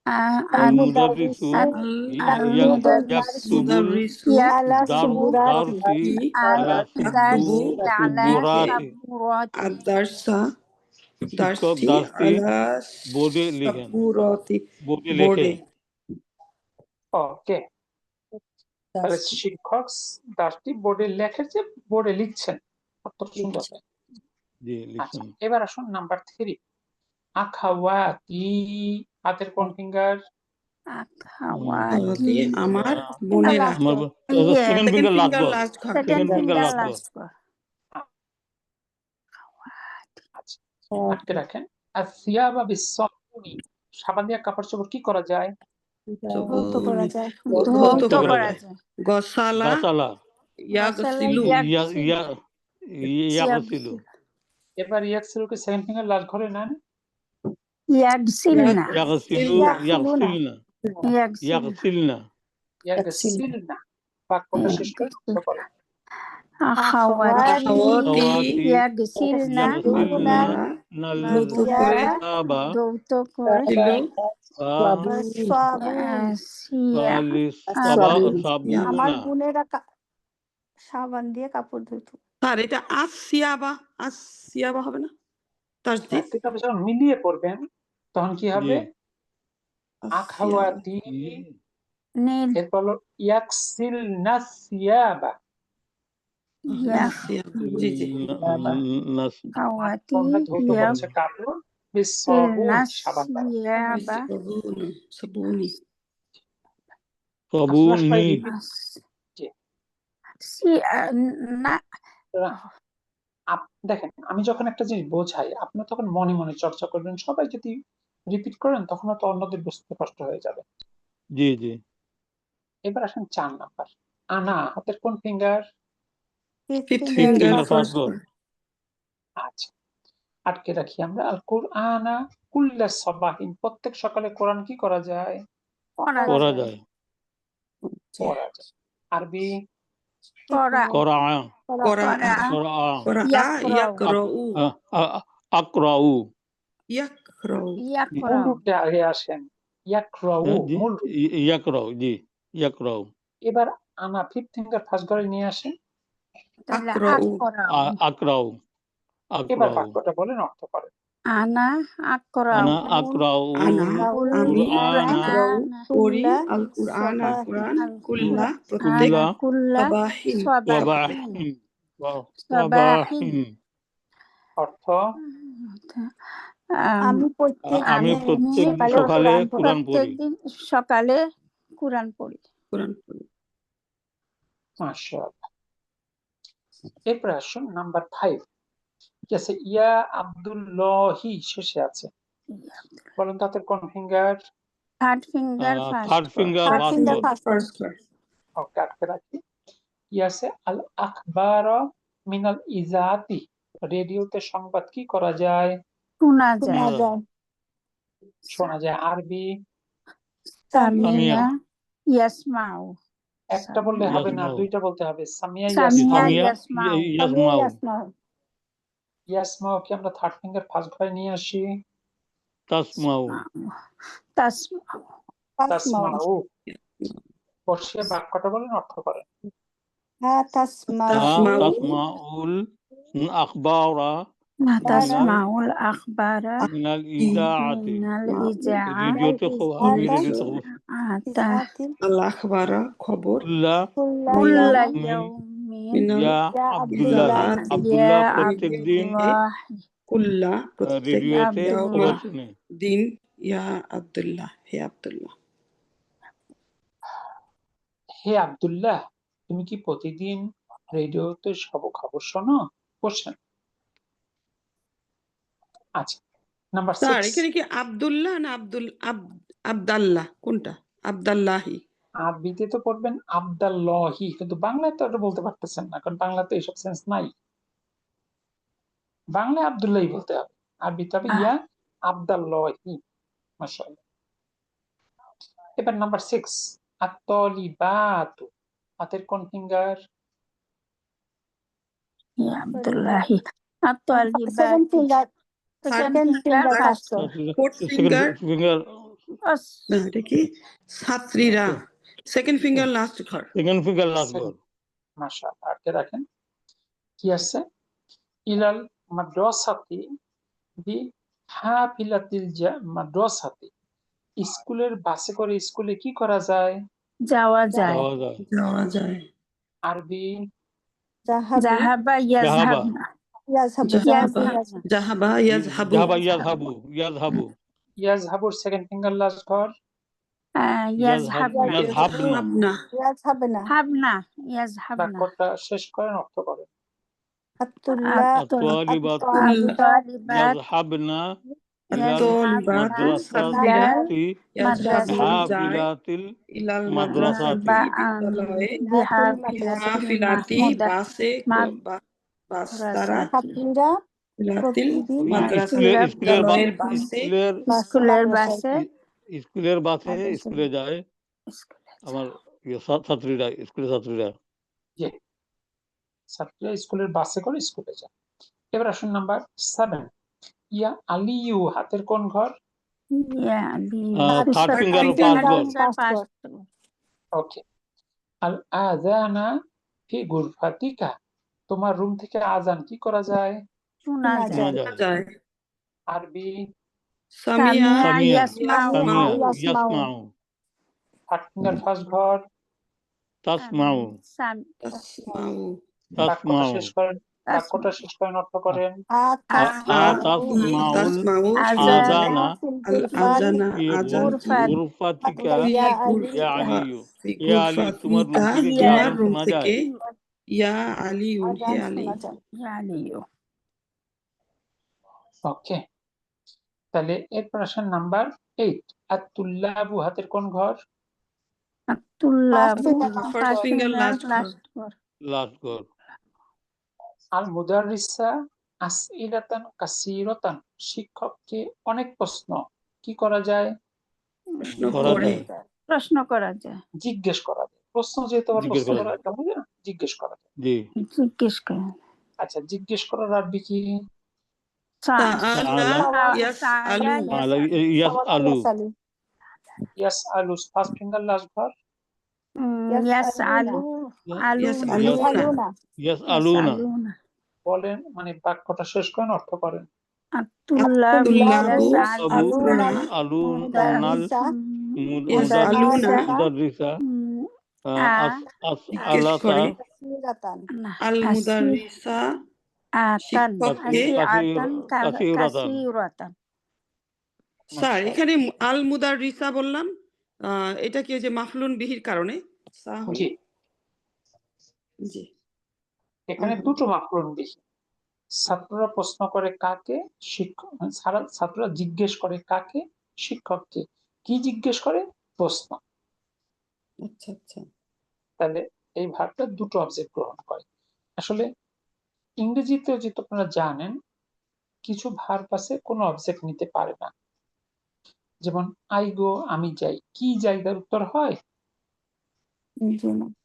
المدرس يكتب
المدرس
على سبورات
الدرس على
يكتب
سبورات
الدرس
শিক্ষক
درسي
দাসটি
على
বোর্ডে লেখেন
سبورات
বোর্ডে লেখে
بورد
ওকে, তাহলে শিক্ষক দাসটি বোর্ডে লেখে যে বোর্ডে লিখছেন, অতটা সুন্দর।
জি
আচ্ছা,
লিখেন
এবার আসুন নাম্বার 3, আখাওয়াতি। হাতের কোন ফিঙ্গার?
আখাওয়াতি আমার বোনেরা
আমার second
second
finger last
finger
গর
লাস্ট ঘর
সেকেন্ড ফিঙ্গার লাস্ট গর
আচ্ছা, আটকে রাখেন। আসিয়াবা বিসসাবুনি, সাবান দিয়ে কাপড় চোপড় কি করা যায়?
ধৌত করা যায়
ধৌত
ধৌত
করা
করা
যায়।
যায়
গসালা
গাছালা
ইয়াগসিলু
ইয়াগসিলু
এবার ইয়াকসিলুকে সেকেন্ড ফিঙ্গার লাস্ট ঘরে নেন।
ইয়াগসিলনা
ইয়াগসিলু ইয়াগসিলনা ইয়াগসিলনা
ইয়াগসিলনা। বাক্যটা শেষ করে অর্থ বলেন।
আখাওয়াতি
আখাওয়াতি
ইয়াগসিলনা
ইয়াগসিলনা নাল
ধৌত করে
সাবা
ধৌত করে
ছিল
সাবুনা
বোনেরা সাবান দিয়ে কাপড় ধুত।
স্যার এটা আসিয়াবা হবে না তাসদিদ
কিন্তু আপনি যখন মিলিয়ে পড়বেন তখন কি হবে? আখাওয়াতি, এরপর হলো ইয়াকসিলনা সিয়াবা।
জি জি
তোমরা ধৌত করেছে কাপড় বিসসাবুন, সাবান দ্বারা।
সাবুনি
সাবুনি
দেখেন, আমি যখন একটা জিনিস বোঝাই আপনি তখন মনে মনে চর্চা করবেন। সবাই যদি রিপিট করেন তখন তো অন্যদের বুঝতে কষ্ট হয়ে যাবে।
জি জি
এবার আসেন 4 নাম্বার, আনা। হাতের কোন ফিঙ্গার?
ফিফথ ফিঙ্গার ফার্স্ট
আচ্ছা, আটকে রাখি আমরা। আল কুরআনা কুল্লা সাবাহিন, প্রত্যেক সকালে কোরআন কি করা যায়?
করা যায়
পড়া যায়। আরবি
করা
করা
করা
করা
করা ইয়াকরাউ
আকরাউ
ইয়াকরাউ
মূল রূপে আগে আসেন। ইয়াকরাউ মূল রূপ।
ইয়াকরাউ জি ইয়াকরাউ।
এবার আনা ফিফথ ফিঙ্গার ফার্স্ট ঘরে নিয়ে আসেন।
আকরাউ
আকরাউ
এবার
আকরাউ
বাক্যটা বলেন, অর্থ করেন।
আনা আকরাউ
আনা আকরাউ
আনা আমি
কুরআনা
পড়ি আল কুরআন কুরআন কুল্লা প্রত্যেক সাবাহিন
সাবাহিন
অর্থ
আমি
আমি প্রত্যেক সকালে কুরআন পড়ি।
প্রত্যেকদিন সকালে কুরআন পড়ি।
মাশাআল্লাহ। এরপর আসুন নাম্বার 5, কি আছে? ইয়া আব্দুল্লাহি শেষে আছে। বলেন তো হাতের কোন finger?
Third finger
third finger
first
ওকে, আটকে রাখি। কি আছে? আল আখবারা মিনাল ইজাতি, রেডিওতে সংবাদ কি করা যায়? শোনা যায়। আরবি
সামিয়া ইয়াসমাউ,
একটা বললে হবে না, দুইটা বলতে হবে। সামিয়া
সামিয়া
ইয়াসমাউ।
ইয়াসমাউ,
ইয়াসমাউ কি আমরা থার্ড ফিঙ্গার ফার্স্ট ঘরে নিয়ে আসি?
তাসমাউ
তাসমাউ। বসিয়ে বাক্যটা বলেন, অর্থ করেন।
তাসমাউল আখবারা
তাসমাউল আখবারা
মিনাল ইজাআতি, রেডিওতে
আল আখবারা খবর
কুল্লা ইয়াউমিন
ইয়া আব্দুল্লাহ আব্দুল্লাহ প্রত্যেকদিন
কুল্লা প্রত্যেক
রেডিওতে খবর শুনে।
দিন ইয়া আব্দুল্লাহ হে আব্দুল্লাহ।
হে আব্দুল্লাহ, তুমি কি প্রতিদিন রেডিওতে সব খবর শোনো? কোশ্চেন। আচ্ছা, নাম্বার 6।
স্যার এখানে কি আব্দুল্লাহ না আব্দাল্লাহ কোনটা? আব্দাল্লাহি।
আরবিতে তো পড়বেন আব্দাল্লাহি, কিন্তু বাংলায় তো এটা বলতে পারতেছেন না, কারণ বাংলাতে এইসব সেন্স নাই। বাংলায় আব্দুল্লাহি বলতে হবে, আরবিতে হবে ইয়া আব্দাল্লাহি। মাশাআল্লাহ। এবার নাম্বার 6, আত-তালিবাতু। হাতের কোন ফিঙ্গার?
ইয়া আব্দুল্লাহি আত-তালিবাত, second finger first
fourth finger
অস
না এটা কি ছাত্রীরা সেকেন্ড ফিঙ্গার লাস্ট ঘর
সেকেন্ড ফিঙ্গার লাস্ট ঘর
মাশাআল্লাহ আটকে রাখেন কি আছে ইলাল মাদ্রাসাতি বি হাফিলাতিল মাদ্রাসাতি স্কুলের বাসে করে স্কুলে কি করা যায়
যাওয়া যায়
যাওয়া যায়
যাওয়া যায়
আরবি
জাহাবু
জাহাবা ইয়াজহাবনা
ইয়াজহাবু
জাহাবা
ইয়াজহাবু
জাহাবা ইয়াজহাবু
যাহাবা ইয়াজহাবু ইয়াজহাবু
ইয়াজহাবুর সেকেন্ড ফিঙ্গার লাস্ট ঘর
ইয়াজহাবনা
ইয়াজহাবনা
ইয়াজহাবনা
হাবনা ইয়াজহাবনা
বাক্যটা শেষ করেন অর্থ করেন
الطالبات
الطالبات
يذهبن إلى
الطالبات
المدرسة
ইয়াজহাবু যায়
حافلات
ইলাল
মাদ্রাসাতি।
মাদ্রাসাতি বিদ্যালয়ে হাফিলাতি বাসে বাস তারা
ছাত্রীরা
হাফিলাতিল
প্রতিদিন
মাদ্রাসা
স্কুলের
বাসে
স্কুলের বাসে
স্কুলের বাসে স্কুলে যায় আমার ছাত্রীরা ছাত্রীরা
ছাত্রীরা স্কুলের বাসে করে স্কুলে যায় এবার আসুন নাম্বার 7 ইয়া আলিয়ু হাতের কোন ঘর
থার্ড ফিঙ্গার ফার্স্ট ঘর
ওকে আল আযানা ফি গুরফাতিকা তোমার রুম থেকে আজান কি করা যায়
শোনা যায়
যায়
আরবি
সামিয়া
সামিয়া
ইয়াসমাউ
ইয়াসমাউ
থার্ড ফিঙ্গার ফার্স্ট ঘর
তাসমাউ
তাসমাউ
বাক্যটা
তাসমাউ
শেষ করেন অর্থ করেন
তাসমাউল
আযানা
আল আজানা আজান
গুরফাতিকা
ইয়া
ইয়া আলিয়ু
ফি
ইয়া আলী তোমার রুম থেকে কি
তোমার
আজান
রুম
শোনা যায়
থেকে ইয়া আলী হে আলী
আলিয়ু
ওকে তাহলে এরপর আসেন নাম্বার 8 আত-তুল্লাবু হাতের কোন ঘর
আতুল্লাবু
First finger, last
লাস্ট ঘর
আল মুদাররিসা আসইলাতান কাসীরাতান শিক্ষককে অনেক প্রশ্ন কি করা যায়
প্রশ্ন
করা
করে
যায়।
প্রশ্ন করা যায়
জিজ্ঞেস করা যায় প্রশ্ন যেহেতু আবার
জিজ্ঞেস
প্রশ্ন
করা
করা একটা হয় না জিজ্ঞেস করা যায়
জি
জিজ্ঞেস করা
আচ্ছা জিজ্ঞেস করার আরবি কি
সাআলা ইয়াসআলু
ইয়াসআলু
ইয়াসআলু ফার্স্ট ফিঙ্গার লাস্ট ঘর
ইয়াসআলু
ইয়াসআলুনা
ইয়াসআলুনা
বলেন মানে বাক্যটা শেষ করেন অর্থ করেন
আতুল্লাবু
ইয়াসআলুনা
আলুনাল
ইয়াসআলুনা
মুদাররিসা
জিজ্ঞেস করে আল মুদাররিসা শিক্ষককে
কাসীরাতান
স্যার এখানে আল মুদাররিসা বললাম এটা কি যে মাফলুন বিহির কারণে
জি
জি
এখানে দুটো মাফলুন বিহি ছাত্ররা প্রশ্ন করে কাকে শিক্ষক ছাত্ররা জিজ্ঞেস করে কাকে শিক্ষককে কি জিজ্ঞেস করে প্রশ্ন
আচ্ছা আচ্ছা
তাহলে এই ভার্বটা দুটো অবজেক্ট গ্রহণ করে আসলে ইংরেজিতেও যেহেতু আপনারা জানেন কিছু ভার্ব আছে কোনো অবজেক্ট নিতে পারে না যেমন আই গো আমি যাই কি যাই তার উত্তর হয়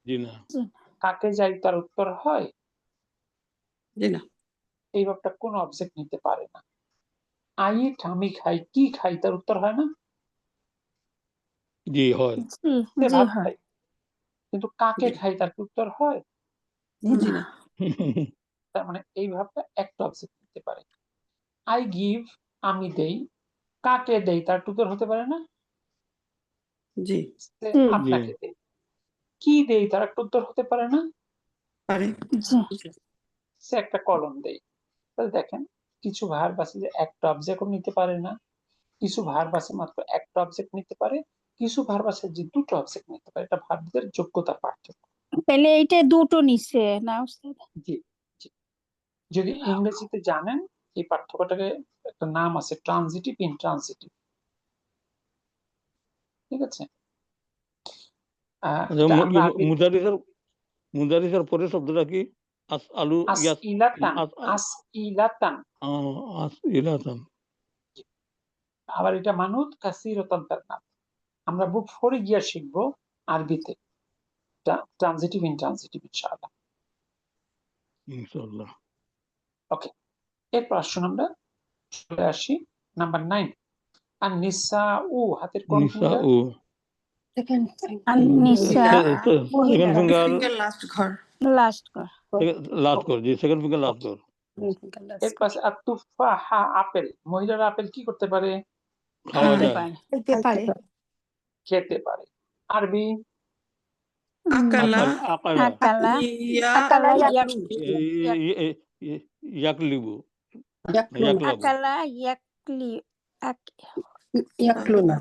জি না
কাকে যাই তার উত্তর হয়
জি না
এই ভাবটা কোনো অবজেক্ট নিতে পারে না আই ইট আমি খাই কি খাই তার উত্তর হয় না
জি হয়
সে ভাত খাই কিন্তু কাকে খাই তার কি উত্তর হয়
জি না
তার মানে এই ভাবটা একটা অবজেক্ট নিতে পারে আই গিভ আমি দেই কাকে দেই তার উত্তর হতে পারে না
জি
সে আপনাকে দেই কি দেই তার একটা উত্তর হতে পারে না
পারে
সে একটা কলম দেই তাহলে দেখেন কিছু ভার্ব আছে যে একটা অবজেক্টও নিতে পারে না কিছু ভার্ব আছে মাত্র একটা অবজেক্ট নিতে পারে কিছু ভার্ব আছে যে দুটো অবজেক্ট নিতে পারে এটা ভার্বদের যোগ্যতার পার্থক্য
তাহলে এইটা দুটো নিচ্ছে না উস্তাদ
জি জি যদি ইংরেজিতে জানেন এই পার্থক্যটাকে একটা নাম আছে ট্রানজিটিভ ইনট্রানজিটিভ ঠিক আছে
মুদারিসার পরে শব্দটা কি আসআলু
আসইলাতান
আসইলাতান
আবার এটা মানুত কাসীরাতান তার নাম আমরা বুক 4 গিয়ে শিখবো আরবিতে ট্রানজিটিভ ইনট্রানজিটিভ ইনশাআল্লাহ ওকে এরপর আসুন আমরা চলে আসি নাম্বার 9 আর নিসা ও হাতের কোন
নিসা
ফিঙ্গার?
ও
সেকেন্ড
নিসা
সেকেন্ড ফিঙ্গার
ফিঙ্গার লাস্ট ঘর
লাস্ট কর
লাস্ট কর জি সেকেন্ড ফিঙ্গার লাস্ট কর
এর পাশে আর তুফাহা আপেল, মহিলারা আপেল কি করতে পারে?
খাওয়া
খেতে
যায়
পারে
খেতে পারে
খেতে পারে। আরবি
আকালা
আকালা
আকালা
আকালা
ইয়াকলু
ইয়াকলিবু
ইয়াকলুনা
ইয়াকলাবু
আকালা ইয়াকলি
ইয়াকলুনা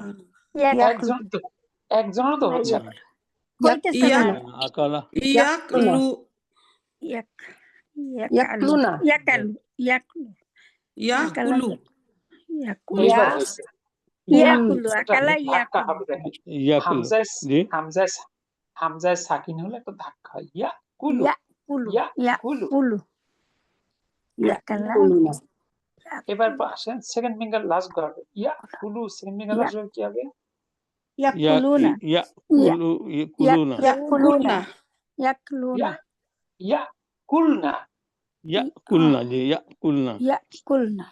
একজন তো একজনের তো হচ্ছে না।
হইতেছে না
আকালা
ইয়াকলু
ইয়াকলুনা
ইয়াকলু
ইয়াকুলু
এইবার হয়েছে।
ইয়াকুলু
এটা
আকালা
ধাক্কা
ইয়াকুলু
হবে দেখেন।
ইয়াকুলু জি
হামজায় সাকিন হলে একটা ধাক্কা হয়। ইয়াকুলু
ইয়াকুলু
ইয়াকুলু।
আকালা
ইয়াকলুনা
এবার আসেন সেকেন্ড ফিঙ্গার লাস্ট ঘর। ইয়াকুলু সেকেন্ড ফিঙ্গার লাস্ট ঘর কি হবে?
ইয়াকুলুনা
ইয়াকুলু ইয়াকুলুনা
ইয়াকুলুনা
ইয়াকলুনা
ইয়াকুলনা।
ইয়াকুলনা জি ইয়াকুলনা
ইয়াকুলনা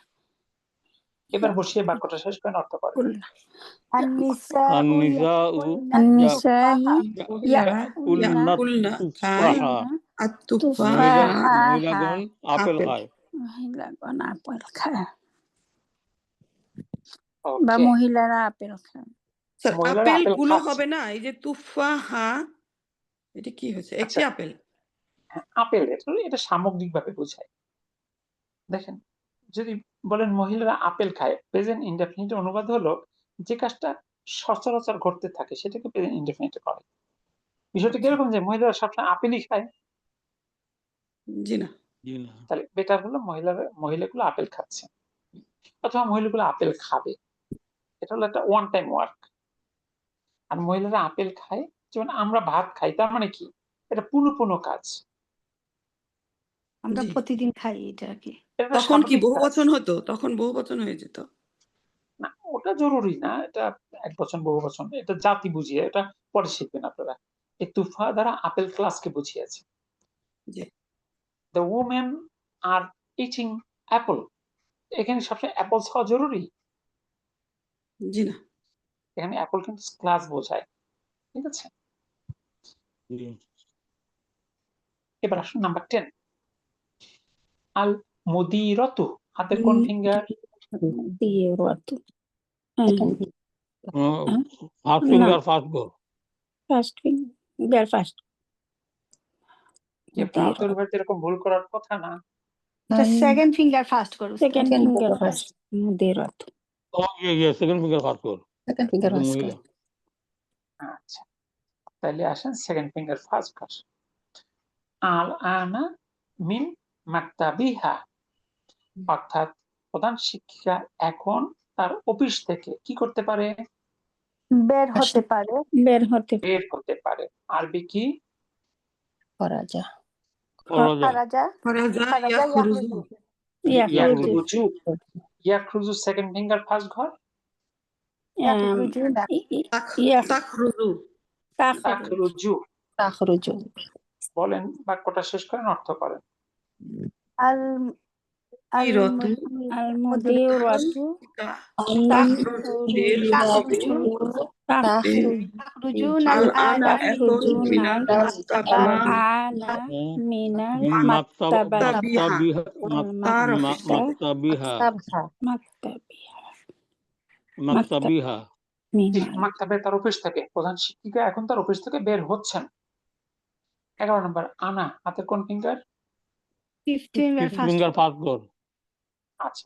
এবার বসিয়ে বাক্যটা শেষ করেন, অর্থ করেন।
কুলনা
আন-নিসা
আন-নিসাউ
النساء
ইয়াকুলনা
কুলনা
তুফাহা
আত-তুফাহা
মহিলাগণ আপেল
আপেল।
খায়
মহিলাগণ আপেল খায় বা
ওকে,
মহিলারা আপেল খায়
স্যার
মহিলারা
আপেল
আপেল
গুলো
খাচ্ছে।
হবে না, এই যে তুফাহা এটা কি হচ্ছে? একটি
আচ্ছা।
আপেল
আপেল এটা সামগ্রিকভাবে বোঝায়। দেখেন, যদি বলেন মহিলারা আপেল খায়, প্রেজেন্ট ইনডেফিনিট অনুবাদ হলো যে কাজটা সচরাচর ঘটতে থাকে সেটাকে প্রেজেন্ট ইনডেফিনিট করে। বিষয়টা কিরকম যে মহিলারা সবসময় আপেলই খায়?
জি না
জি না
তাহলে বেটার হলো মহিলাগুলো আপেল খাচ্ছে অথবা মহিলাগুলো আপেল খাবে। এটা হলো একটা ওয়ান টাইম ওয়ার্ক। আর মহিলারা আপেল খায়, যেমন আমরা ভাত খাই, তার মানে কি এটা পুনঃ কাজ।
আমরা
জি।
প্রতিদিন খাই এটা আর কি।
এটা একটা
তখন কি
স্বাভাবিক
বহু
কাজ।
বচন হতো? তখন বহু বচন হয়ে যেত।
না, ওটা জরুরি না, এটা এক বচন বহু বচন, এটা জাতি বুঝিয়ে, এটা পরে শিখবেন আপনারা। এই তুফা দ্বারা আপেল ক্লাসকে বুঝিয়েছে।
জি।
The women are eating apple, এখানে সবসময় অ্যাপল খাওয়া জরুরি?
জি না
এখানে অ্যাপল কিন্তু ক্লাস বোঝায়, ঠিক আছে?
জি
এবার আসুন নাম্বার 10, আল মুদিরাতু, হাতের কোন ফিঙ্গার?
দিয়ে রতু
ফার্স্ট ফিঙ্গার ফার্স্ট গো
ফার্স্ট ফিঙ্গার ফার্স্ট
প্রাতর ভাইতে এরকম ভুল করার কথা না।
সেকেন্ড ফিঙ্গার ফার্স্ট করো।
সেকেন্ড ফিঙ্গার ফার্স্ট দিয়ে রতু
ও ইয়ে সেকেন্ড ফিঙ্গার ফার্স্ট গো
সেকেন্ড ফিঙ্গার
মহিলা
আচ্ছা, তাহলে আসেন সেকেন্ড ফিঙ্গার ফার্স্ট ঘর। আল আনা মিন মাকতাবিহা, অর্থাৎ প্রধান শিক্ষিকা এখন তার অফিস থেকে কি করতে পারে?
বের হতে পারে।
বের হতে
বের হতে পারে। আরবি কি?
করা যায়
পরাজা
ফারাজা
ফারাজা
ফারাজা
ইয়াখরুজু
ইয়াখরুজু
ইয়াখরুজু সেকেন্ড ফিঙ্গার ফার্স্ট ঘর।
ইয়াখরুজু না
তাখরুজু
তাখরুজু।
তাখরুজু
বলেন, বাক্যটা শেষ করেন, অর্থ করেন।
আল
ইরতু
আল মুদিরাতু
তাখরুজু বের হবে
তাখরুজুন
আল
আল
আনা এখন মিনাল মাকতাবা
আনা মিনাল
মাকতাবিহা
মাকতাবিহা
মাকতাবিহা
মাকতাবে তার অফিস থেকে, প্রধান শিক্ষিকা এখন তার অফিস থেকে বের হচ্ছেন। 11 নম্বর, আনা হাতের কোন ফিঙ্গার?
ফিঙ্গার
ফিঙ্গার ফার্স্ট গো
আচ্ছা,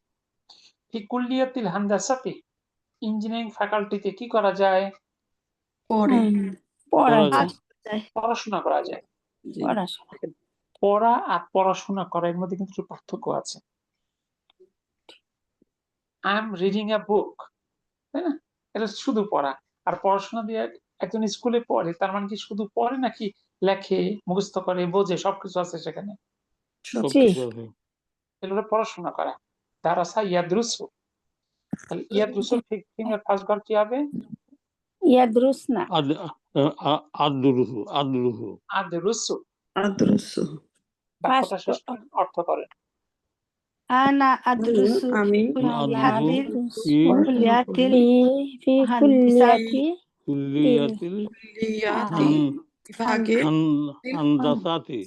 ফি কুল্লিয়াতিল হান্দাসাতি, ইঞ্জিনিয়ারিং ফ্যাকাল্টিতে কি করা যায়?
পরে
পড়াশোনা করা যায়।
জি।
পড়া আর পড়াশোনা করার মধ্যে কিন্তু একটু পার্থক্য আছে। আই এম রিডিং এ বুক, তাই না? এটা শুধু পড়া। আর পড়াশোনা দিয়ে একজন স্কুলে পড়ে, তার মানে কি শুধু পড়ে নাকি লেখে, মুখস্থ করে, বোঝে, সবকিছু আছে সেখানে? এগুলো পড়াশোনা করা। দারাসা ইয়াদরুসু, তাহলে ইয়াদরুসুর ফিঙ্গার ফার্স্ট ঘর কি হবে?
ইয়াদরুসনা
আদরুসু
আদরুসু।
আদরুসু
বাক্যটা শেষ করেন, অর্থ করেন।
أنا أدرس
আমি
في
أدرس في
كلية
في
الهندسة
كلية
কুলিয়াতি বিভাগে
الهندسة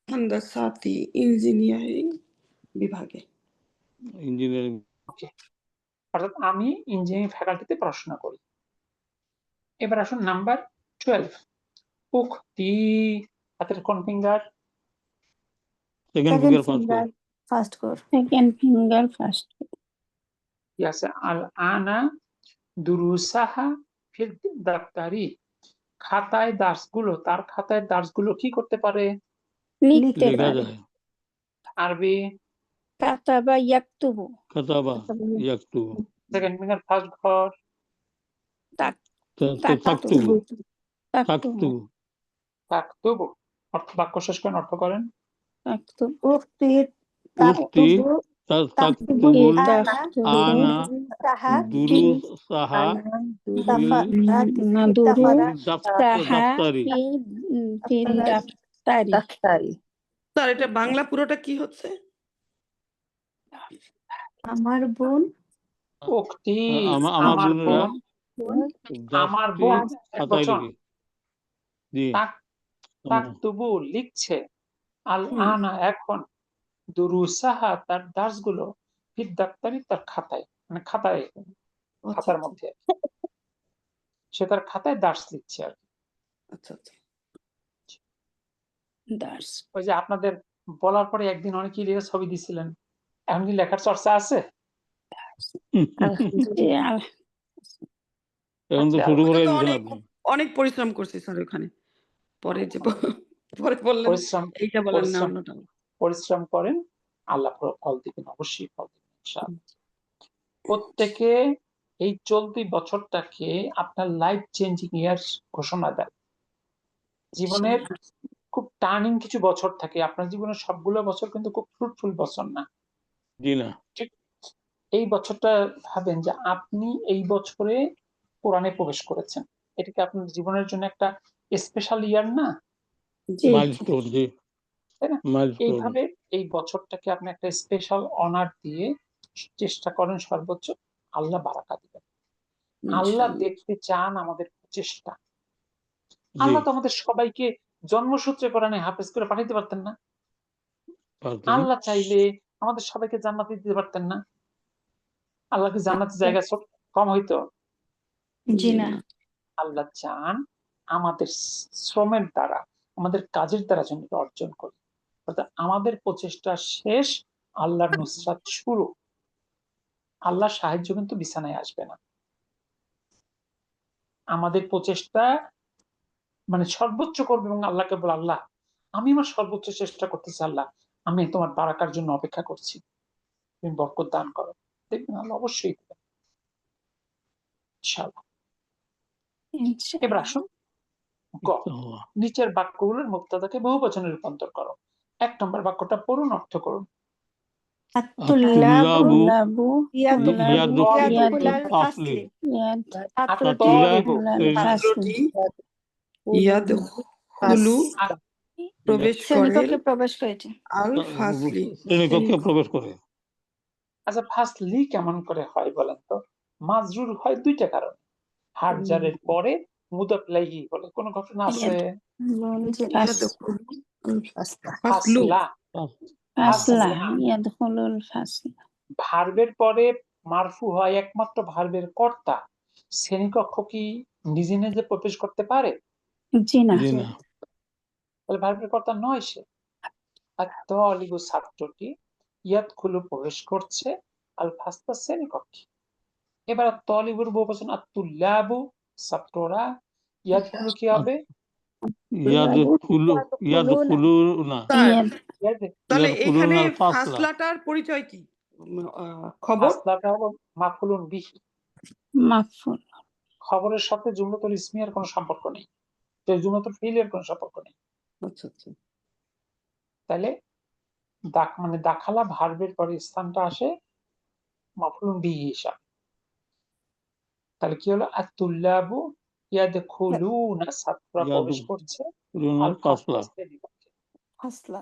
হান্দাসাতি ইঞ্জিনিয়ারিং বিভাগে।
ইঞ্জিনিয়ারিং।
ওকে, অর্থাৎ আমি ইঞ্জিনিয়ারিং ফ্যাকাল্টিতে পড়াশোনা করি। এবার আসুন নাম্বার 12, উক্তি, হাতের কোন ফিঙ্গার?
সেকেন্ড ফিঙ্গার ফার্স্ট কর।
First core
second finger first
ইয়াসে আল আনা দুরুসাহা ফির দাফতারি, খাতায় দার্সগুলো, তার খাতায় দার্সগুলো কি করতে পারে?
লিখতে
লেখা
পারে।
যায়।
আরবি
কাতাবা ইয়াকতুবু
কাতাবা ইয়াকতুবু।
সেকেন্ড ফিঙ্গার ফার্স্ট ঘর,
তাকতুবু
তাকতুবু
তাকতুবু। অর্থ বাক্য শেষ করেন, অর্থ করেন।
তাকতুবু
উক্তি
উক্তি তাকতুবুল আনা
সাহা
দুরুসাহা
নাদুরু
দাফতারি।
ফি দাফতারি
দাফতারি
স্যার এটা বাংলা পুরোটা কি হচ্ছে?
আমার বোন
উক্তি
আমার
আমার
বোনেরা
বোন, আমার বোন এক
খাতায়
বচন।
লিখে। জি।
তাকতুবু লিখছে, আল আনা এখন, দুরুসাহা তার দার্সগুলো, ফির দাফতারি তার খাতায়, মানে খাতায়, খাতার মধ্যে সে তার খাতায় দার্স লিখছে আর কি।
আচ্ছা আচ্ছা।
দার্স
ওই যে আপনাদের বলার পরে একদিন অনেকেই লিখে ছবি দিছিলেন, এখন কি লেখার চর্চা আছে?
এখন তো
আচ্ছা,
শুরু করে
ওটা তো
দিয়েছেন
অনেক
আপনি।
অনেক পরিশ্রম করছি স্যার ওখানে। পরে যে পরে বললেন
পরিশ্রম
এইটা বলেন না
পরিশ্রম
অন্যটা বলেন।
পরিশ্রম করেন, আল্লাহ ফল দিবেন, অবশ্যই ফল দিবেন ইনশাআল্লাহ। প্রত্যেকে এই চলতি বছরটাকে আপনার লাইফ চেঞ্জিং ইয়ার ঘোষণা দেন। জীবনের খুব টার্নিং কিছু বছর থাকে, আপনার জীবনের সবগুলো বছর কিন্তু খুব ফ্রুটফুল বছর না।
জি না।
ঠিক এই বছরটা ভাবেন যে আপনি এই বছরে কোরআনে প্রবেশ করেছেন, এটা কি আপনার জীবনের জন্য একটা স্পেশাল ইয়ার না?
মাইলস্টোন। জি
তাই না?
মাইলস্টোন।
এইভাবে এই বছরটাকে আপনি একটা স্পেশাল অনার দিয়ে চেষ্টা করেন সর্বোচ্চ, আল্লাহ বারাকা দিবেন। আল্লাহ দেখতে চান আমাদের প্রচেষ্টা। আল্লাহ তো আমাদের সবাইকে জন্মসূত্রে কোরআনে হাফেজ করে পাঠাইতে পারতেন না? আল্লাহ চাইলে আমাদের সবাইকে জান্নাতে দিতে পারতেন না? আল্লাহ কি জান্নাতের জায়গা কম হইতো?
জি না।
আল্লাহ চান আমাদের শ্রমের দ্বারা, আমাদের কাজের দ্বারা যেন অর্জন করি। অর্থাৎ আমাদের প্রচেষ্টা শেষ, আল্লাহর নুসরাত শুরু। আল্লাহর সাহায্য কিন্তু বিছানায় আসবে না। আমাদের প্রচেষ্টা মানে সর্বোচ্চ করবে এবং আল্লাহকে বল, আল্লাহ আমি আমার সর্বোচ্চ চেষ্টা করতেছি, আল্লাহ আমি তোমার বারাকার জন্য অপেক্ষা করছি, তুমি বরকত দান করো। দেখবেন আল্লাহ অবশ্যই দেবেন ইনশাআল্লাহ। এবার আসুন গ, নিচের বাক্যগুলোর মুক্তাদাকে বহুবচনে রূপান্তর করো। 1 নম্বর বাক্যটা পড়ুন, অর্থ করুন।
আত্তুল্লাবু
ইয়াদুকুলাল ফাসলি
ছাত্রটি ইয়াদখুলু প্রবেশ করে
শ্রেণীকক্ষে প্রবেশ করেছে
আল ফাসলি
শ্রেণীকক্ষে প্রবেশ করে।
আচ্ছা, ফাসলি কেমন করে হয় বলেন তো? মাজরুর হয় দুইটা কারণে, হারজারের পরে মুদাফ ইলাইহি বলে কোন ঘটনা আছে? ফাসলা, ভার্বের পরে মারফু হয় একমাত্র ভার্বের কর্তা। শ্রেণীকক্ষ কি নিজে নিজে প্রবেশ করতে পারে?
জি না।
তাহলে ভার্বের কর্তা নয় সে। আর তালিবু ছাত্রটি ইয়াদখুলু প্রবেশ করছে আল ফাসলা শ্রেণীকক্ষে। এবার তালিবুর বহুবচন আত-তুল্লাবু ছাত্ররা, ইয়াদখুলু কি হবে?
ইয়াদখুলুনা।
তাহলে এখানে
ইয়াদখুলুনাল ফাসলা।
ফাসলাটার পরিচয় কি? খবর
ফাসলাটা হলো মাফউলুন বিহি।
মাফউল।
খবরের সাথে জুমলাতুল ইসমিয়ার কোনো সম্পর্ক নেই, জুমলাতুল ফিলের কোনো সম্পর্ক নেই।
আচ্ছা আচ্ছা।
তাহলে মানে দাখালা ভার্বের পরে স্থানটা আসে মাফউলুন বিহি হিসাবে। তাহলে কি হলো? আত-তুল্লাবু ইয়াদখুলুনা, ছাত্ররা প্রবেশ করছে আল ফাসলা শ্রেণীকক্ষে।
ফাসলা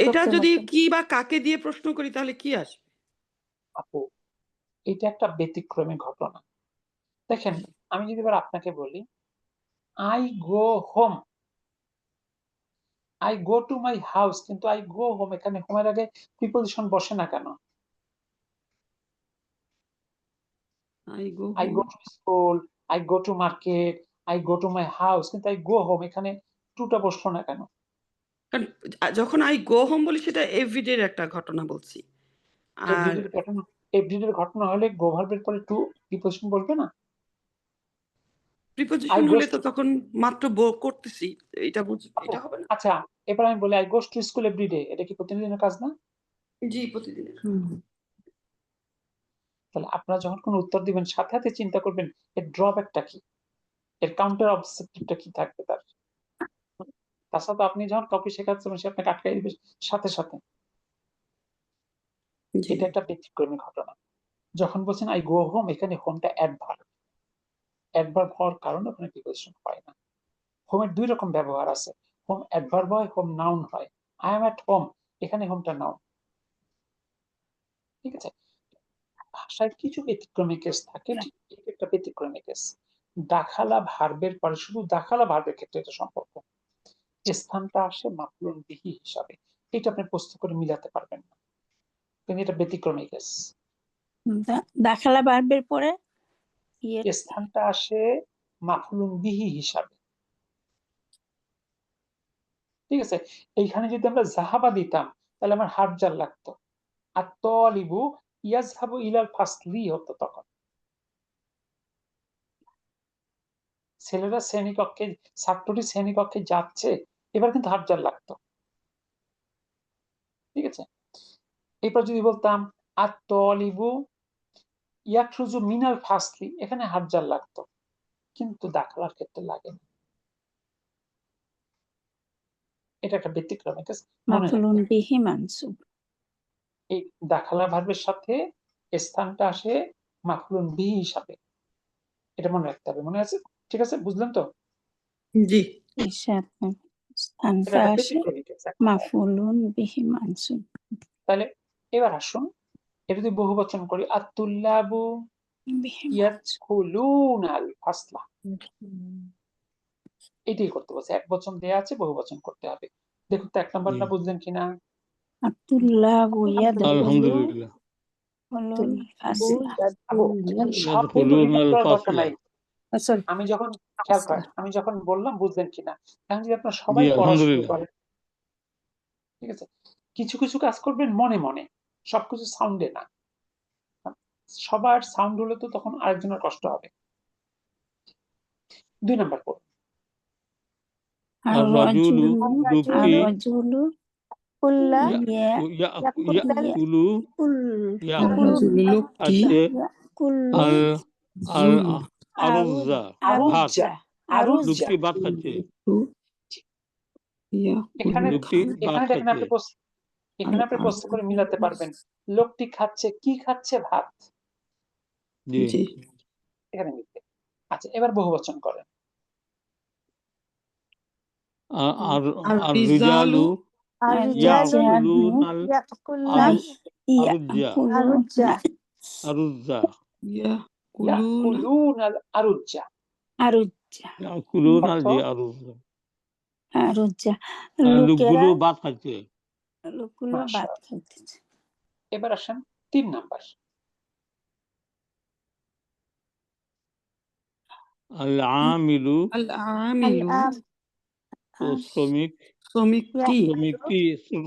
এটা
শ্রেণীকক্ষের
যদি
মতো।
কি বা কাকে দিয়ে প্রশ্ন করি তাহলে কি আসবে?
আপু এটা একটা ব্যতিক্রমী ঘটনা। দেখেন, আমি যদি এবার আপনাকে বলি I go home, I go to my house, কিন্তু আই গো হোম এখানে হোমের আগে প্রিপোজিশন বসে না কেন?
I go
I go to school, I go to market, I go to my house, কিন্তু আই গো হোম এখানে টুটা বসলো না কেন?
কারণ যখন আই গো হোম বলি সেটা এভরিডের একটা ঘটনা বলছি। আর
এভরিডের ঘটনা হলে গো ভার্বের পরে টু প্রিপোজিশন বলবে না?
প্রিপোজিশন
I
হলে
goes
তো
to-
তখন মাত্র করতেছি, এটা এটা হবে না।
আচ্ছা, এবার আমি বলি I goes to school everyday, এটা কি প্রতিদিনের কাজ না?
জি, প্রতিদিনের।
তাহলে আপনারা যখন কোনো উত্তর দিবেন সাথে সাথে চিন্তা করবেন এর ড্রব্যাকটা কি, এর কাউন্টার অবজেক্টিভটা কি থাকবে তার। তাছাড়া আপনি যখন কাউকে শেখাচ্ছেন সে আপনাকে আটকাই দিবে সাথে সাথে।
জি,
এটা একটা ব্যতিক্রমী ঘটনা। যখন বলছেন আই গো হোম, এখানে হোমটা অ্যাডভার্ব, অ্যাডভার্ব হওয়ার কারণে ওখানে প্রিপোজিশন হয় না। হোমের দুই রকম ব্যবহার আছে, হোম অ্যাডভার্ব হয়, হোম নাউন হয়। আই এম অ্যাট হোম, এখানে হোমটা নাউন। ঠিক আছে, ভাষায় কিছু ব্যতিক্রমী কেস থাকে, ঠিক এটা একটা ব্যতিক্রমী কেস। দাখালা ভার্বের পরে, শুধু দাখালা ভার্বের ক্ষেত্রে এটা সম্পর্ক, স্থানটা আসে মাফউলুন বিহি হিসাবে। এটা আপনি প্রস্তুত করে মিলাতে পারবেন না, কিন্তু এটা ব্যতিক্রমী কেস।
দাখালা ভার্বের পরে ইয়ে
স্থানটা আসে মাফউলুন বিহি হিসাবে। ঠিক আছে, এইখানে যদি আমরা জাহাবা দিতাম তাহলে আমার হারজার লাগতো, আর তলিবু ইয়াজহাবু ইলাল ফাসলি হতো তখন। ছেলেরা শ্রেণীকক্ষে, ছাত্রটি শ্রেণীকক্ষে যাচ্ছে, এবার কিন্তু হারজার লাগতো। ঠিক আছে, এরপর যদি বলতাম আত-তলিবু ইয়াখরুজু মিনাল ফাসলি, এখানে হারজার লাগতো, কিন্তু দাখালার ক্ষেত্রে লাগে না। এটা একটা ব্যতিক্রম, এটা মনে
মাফউলুন
রাখবেন।
বিহি মানসুব।
এই দাখালা ভার্বের সাথে স্থানটা আসে মাফউলুন বিহি হিসাবে, এটা মনে রাখতে হবে। মনে আছে? ঠিক আছে, বুঝলেন তো?
জি।
এর সাথে
এটা
স্থানটা
একটা
আসে
ব্যতিক্রমী কেস, একটা হয়।
মাফউলুন বিহি মানসুব।
তাহলে এবার আসুন, এটা যদি বহুবচন করি আত-তুল্লাবু
বিহি মানসুব।
ইয়াদখুলুনাল ফাসলা, এটাই করতে বলছে। এক বচন দেয়া আছে, বহুবচন করতে হবে। দেখুন তো এক নাম্বারটা
জি।
বুঝলেন কিনা?
আব্দুল্লাহু ইয়াদখুলু
আলহামদুলিল্লাহ।
ফাসলা।
আপু, সব কিন্তু
ইয়াদখুলুনাল
রিপিট করার দরকার
ফাসলা।
নাই।
সরি
আমি যখন খেয়াল করেন, আমি যখন বললাম বুঝলেন কিনা, এখন যদি আপনারা সবাই
জি,
পড়া শুরু
আলহামদুলিল্লাহ।
করেন, ঠিক আছে, কিছু কিছু কাজ করবেন মনে মনে, সবকিছু সাউন্ডে না। সবার সাউন্ড হলে তো তখন আরেকজনের কষ্ট হবে। 2 নাম্বার পড়ুন।
আর-রাজুলু, লোকটি
আর-রাজুলু
কুল্লা
ইয়াকুলু,
লোকটি
খাচ্ছে,
ইয়াকুলু
আর আর আরুজ্জা, ভাত।
আরুজ্জা,
লোকটি ভাত খাচ্ছে,
এখানে
লোকটি ভাত
এখানে দেখেন
খাচ্ছে।
আপনি এখানে আপনি প্রশ্ন করে মিলাতে পারবেন। লোকটি খাচ্ছে, কি খাচ্ছে? ভাত।
জি।
জি।
এখানে মিলবে। আচ্ছা, এবার বহুবচন করেন।
আর-রিজালু ইয়াকুলুনাল আরুজ্জা, আরুজ্জা,
ইয়াকুলুনাল আরুজ্জা।
ইয়াকুলুনাল
অর্থ
জি আরুজ্জা।
আরুজ্জা,
লোকগুলো
লোকেরা
ভাত খাচ্ছে।
লোকগুলো ভাত
মাশাআল্লাহ।
খাইতেছে।
এবার আসেন 3 নাম্বার।
আল-আমিলু, শ্রমিক,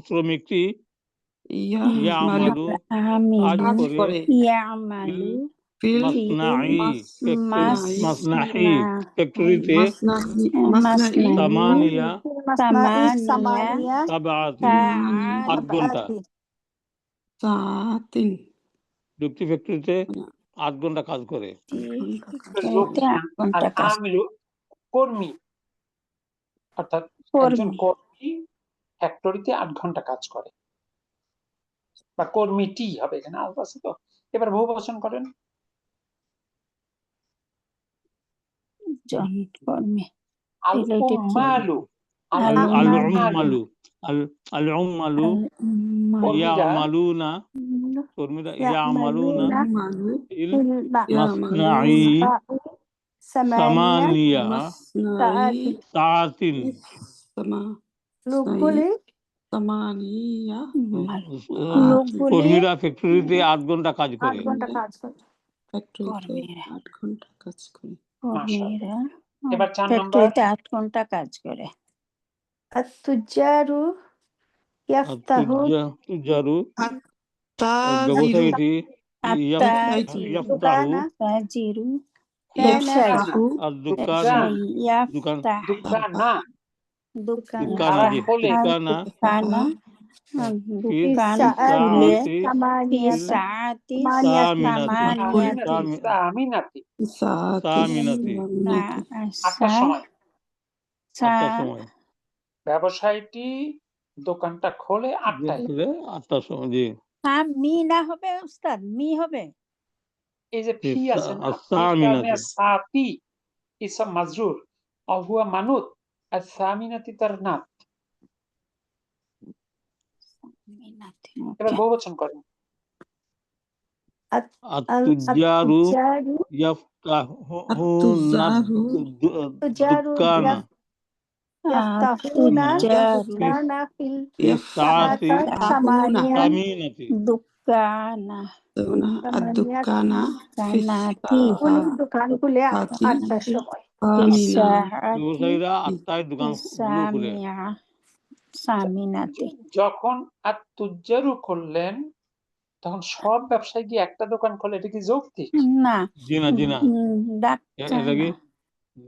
শ্রমিকটি ইয়ামালু, কাজ করে,
ইয়ামালু
মাসনাই, মাসনাহি, ফ্যাক্টরিতে,
মাসনাহি
সামানিয়া,
সামানিয়া
সাবআতিন, 8 ঘন্টা। লোকটি ফ্যাক্টরিতে 8 ঘন্টা কাজ করে।
লোকটি আর আমিলু কর্মী, অর্থাৎ একজন কর্মী ফ্যাক্টরিতে 8 ঘন্টা কাজ করে, বা কর্মীটি হবে, এখানে আলফা আছে তো। এবার বহুবচন করেন।
জন কর্মী
আল উম্মালু, আল
আল
উম্মালু,
উম্মালু, আল উম্মালু
কর্মীরা
ইয়ামালুনা কর্মীরা ইয়ামালুনা
يعملون
মালু
ফিল
في البحر
মাসনাই
ثمانية
সামানিয়া
মাসনাই
সাআতিন
لكل
সামানিয়া
কর্মীরা ফ্যাক্টরিতে 8 ঘন্টা কাজ
8
করে
ঘন্টা কাজ করে
ফ্যাক্টরিতে 8 ঘন্টা কাজ করে
মাশাআল্লাহ। এবার 4 নম্বর
ফ্যাক্টরিতে 8 ঘন্টা কাজ করে।
التجار يفتحون
তুজারু
তাজিরু
ব্যবসায়ীটি ইয়াফতাহু
তাজিরু
ব্যবসায়ী
আর দোকান দোকান
দুকানা
দোকান
তারা
জি
খোলে
দোকানা
খানা
ফি
দোকান
الساعة
খুলে
ثمانية
সাআতি
সামিনাতি
সামিনাতি
সামিনাতি
8টার সময়।
8টার সময়
ব্যবসায়ীটি দোকানটা খোলে 8টায়।
8টার সময় জি
মি না হবে উস্তাদ, মি হবে।
এই যে ফি আছে না,
الثامنة
সাতি ইসম মাজরুর আও হুয়া মানুত আস-সামিনাতি তার নাত। এবার বহুবচন করেন।
আত-তুজারু
التجار
ইয়াফতাহুনা দুকানা
يفتحون الدكان في
সাআতি
ثمانية
সামিনাতি
দোকানা
الدكان في
কানাতি
উনি দোকান খুলে 8টার সময়
ব্যবসায়ীরা 8টায় দোকানগুলো খুলে
সামিনাতি।
যখন আত-তুজারু করলেন তখন সব ব্যবসায়ী কি একটা দোকান খোলে? এটা কি যৌক্তিক?
না
জি না জি না এটা কি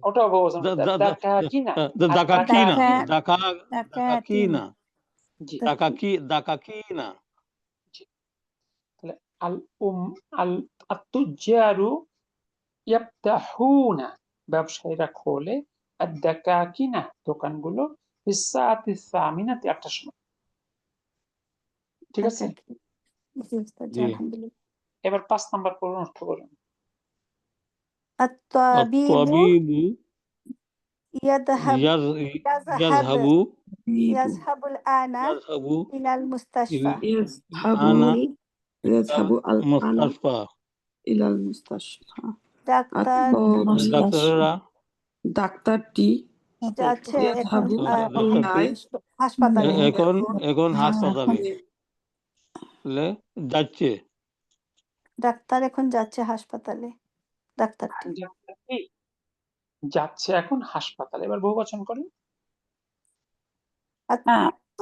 ওটাও বহুবচন দাকাকিনা
দাকাকিনা
দাকাকিনা
জি
দাকাকিনা
তাহলে আত-তুজারু ইয়াফতাহুনা ব্যবসায়ীরা খোলে আদ-দাকাকিনা দোকানগুলো ফিস-সাআতি সামিনাতি 8টার সময়। ঠিক আছে?
জি
আলহামদুলিল্লাহ।
এবার 5 নাম্বার পড়ুন, অর্থ করুন।
الطبيب
আত-তাবিবু
يذهب
ইয়াযহাবু
الآن إلى المستشفى
يذهب الآن
মুস্তাশফা
إلى المستشفى
ডাক্তার
ডাক্তাররা
ডাক্তারটি
যাচ্ছে এখন
ডাক্তারটি
হাসপাতালে।
এখন হাসপাতালে যাচ্ছে
ডাক্তার এখন যাচ্ছে হাসপাতালে। ডাক্তারটি
ডাক্তারটি যাচ্ছে এখন হাসপাতালে। এবার বহুবচন করেন।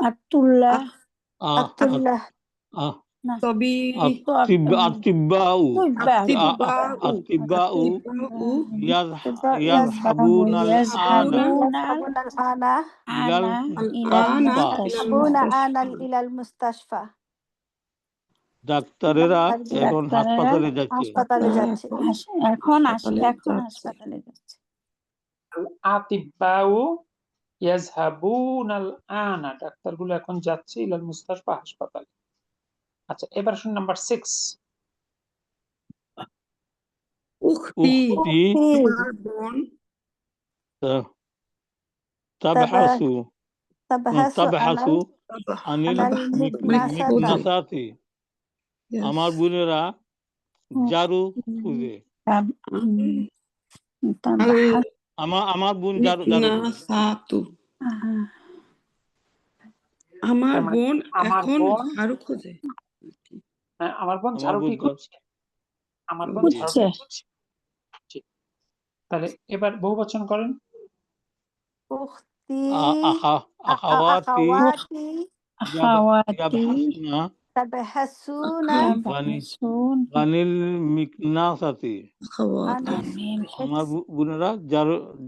আতুল্লাহ
আব্দুল্লাহ
আতিব্বাউ ইয়াযহাবুনা
ইলাল মুস্তাশফা
ডাক্তারেরা এখন হাসপাতালে যাচ্ছে
এখন হাসপাতালে যাচ্ছে।
আতিব্বাউ ইয়াযহাবুনাল আনা ডাক্তারগুলো এখন যাচ্ছে ইলাল মুস্তাশফা হাসপাতালে। আচ্ছা, এবার শুন নাম্বার 6।
উখতি
উখতি
বোন
তাবহাসু আনিল মিকনাসাতি আমার বোনেরা জারু খুঁজে আমার বোন জারু
মিকনাসাতু আমার বোন এখন ঝাড়ু খোঁজে।
হ্যাঁ, আমার বোন ঝাড়ু কি খুঁজছে? আমার বোন ঝাড়ু খুঁজছে। ঠিক। তাহলে এবার বহুবচন করেন।
উখতি
আখাওয়াতি
তাবহাসুনা
গানিল মিকনাসাতি আমার বোনেরা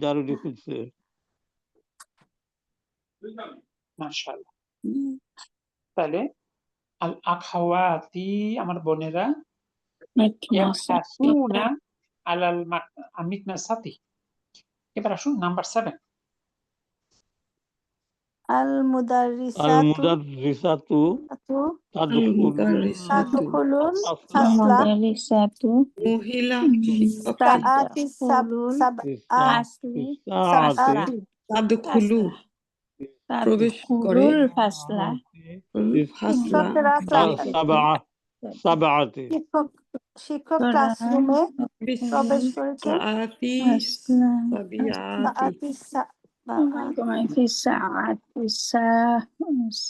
জারুটি খুঁজছে।
মাশাআল্লাহ। তাহলে আল আখাওয়াতি আমার বোনেরা ইয়াবহাসুনা আলাল মিকনাসাতি। এবার আসুন নাম্বার 7।
আল মুদাররিসাতু তাদখুলুন ফাসলা
মহিলা
সাআতি সাবআতি
তাদখুলু প্রবেশ করে
তাদখুলুল ফাসলা
ফাসলা
শিক্ষকরা
সাবআতি
শিক্ষক ক্লাসরুমে প্রবেশ করেছে
সাআতি
ফাসলা
সাবিয়াতি
ফিস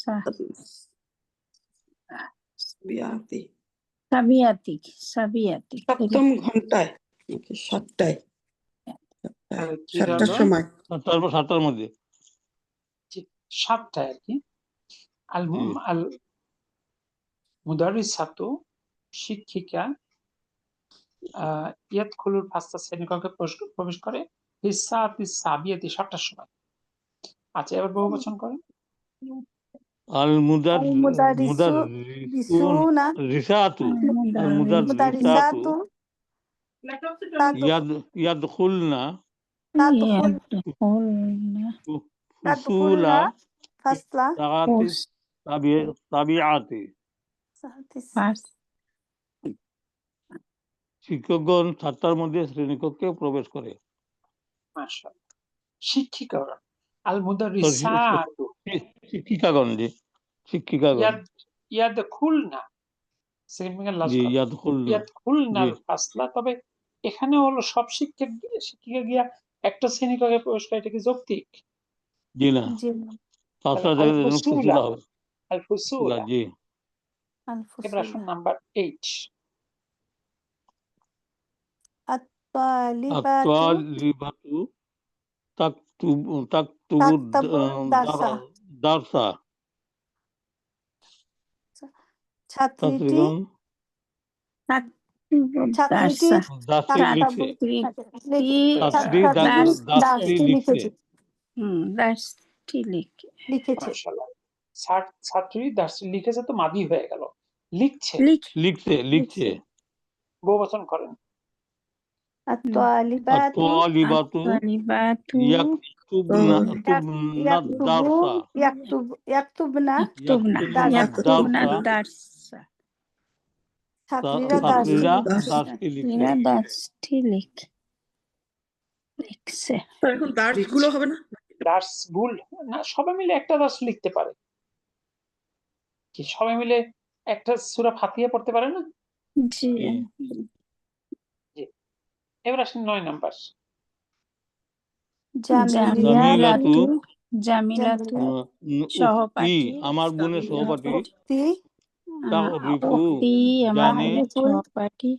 সাআতি
সাবিয়াতি
সাবিয়াতি
সপ্তম ঘন্টায় নাকি সাতটায়
আর কি
সাতটার
হলো?
সময়
7টার মধ্যে।
সাতটায় আর কি। আল
জি।
আল মুদারিসাতু শিক্ষিকা ইয়াদখুলুল ফাসলা শ্রেণীকক্ষে প্রবেশ করে ফিস সাবিয়াতি 7টার সময়। আচ্ছা, এবার বহুবচন করেন।
আল
মুদারিসুনা
মুদাররিসাতু
মুদারিসাতু
ইয়াদখুলনা ফুসুলা
ফাসলা
সাআতি সাবিআতি শিক্ষকগণ 7টার মধ্যে শ্রেণীকক্ষে প্রবেশ করে।
মাশাআল্লাহ। শিক্ষিকাগণ আল মুদারিসাতু
শিক্ষিকাগণ জি শিক্ষিকাগণ
ইয়াদখুলনা সেকেন্ড ফিঙ্গার লাস্ট
জি
করেন।
ইয়াদখুলনা
ইয়াদখুলনাল
জি।
ফাসলা, তবে এখানে হলো সব শিক্ষিকা গিয়া একটা শ্রেণীকক্ষে প্রবেশ করে, এটা কি যৌক্তিক?
জি না
জি
ফাসলা
আল
জায়গায় যেন
ফুসুলা
ফুসুলা হবে
আল ফুসুলা।
জি।
আল
এবার আসুন
ফুসুলা
নাম্বার 8।
আত-তালিবাতু
আত-তালিবাতু তাকতুবু
তাকতাবু দারসা
দারসা
ছাত্রীটি
ছাত্রীগণ
ছাত্রীটি
দাসটি লিখছে ছাত্রী দাসটি
দাসটি
লিখছে
লিখেছে
মাশাআল্লাহ। ছাত্রী দাসটি লিখেছে তো মাদি হয়ে গেল। লিখছে
লিখছে
বহুবচন করেন।
আত-তালিবাতু
আত-তালিবাতু ইয়াকতুবনা দারসা
ইয়াকতুবনা
দারসা
ছাত্রীরা
ছাত্রীরা
দাসটি
দাসটি লিখছে।
তো এখন দার্সগুলো হবে না?
দাস ভুল না, সবাই মিলে একটা দাস লিখতে পারে কি? সবাই মিলে একটা সূরা ফাতিহা পড়তে পারে না?
জি
এবার আসেন 9 নাম্বার।
জামিলাতু সহপাঠী
আমার বোনের সহপাঠী
উক্তি
তারিফু
আমার
জানে
সহপাঠী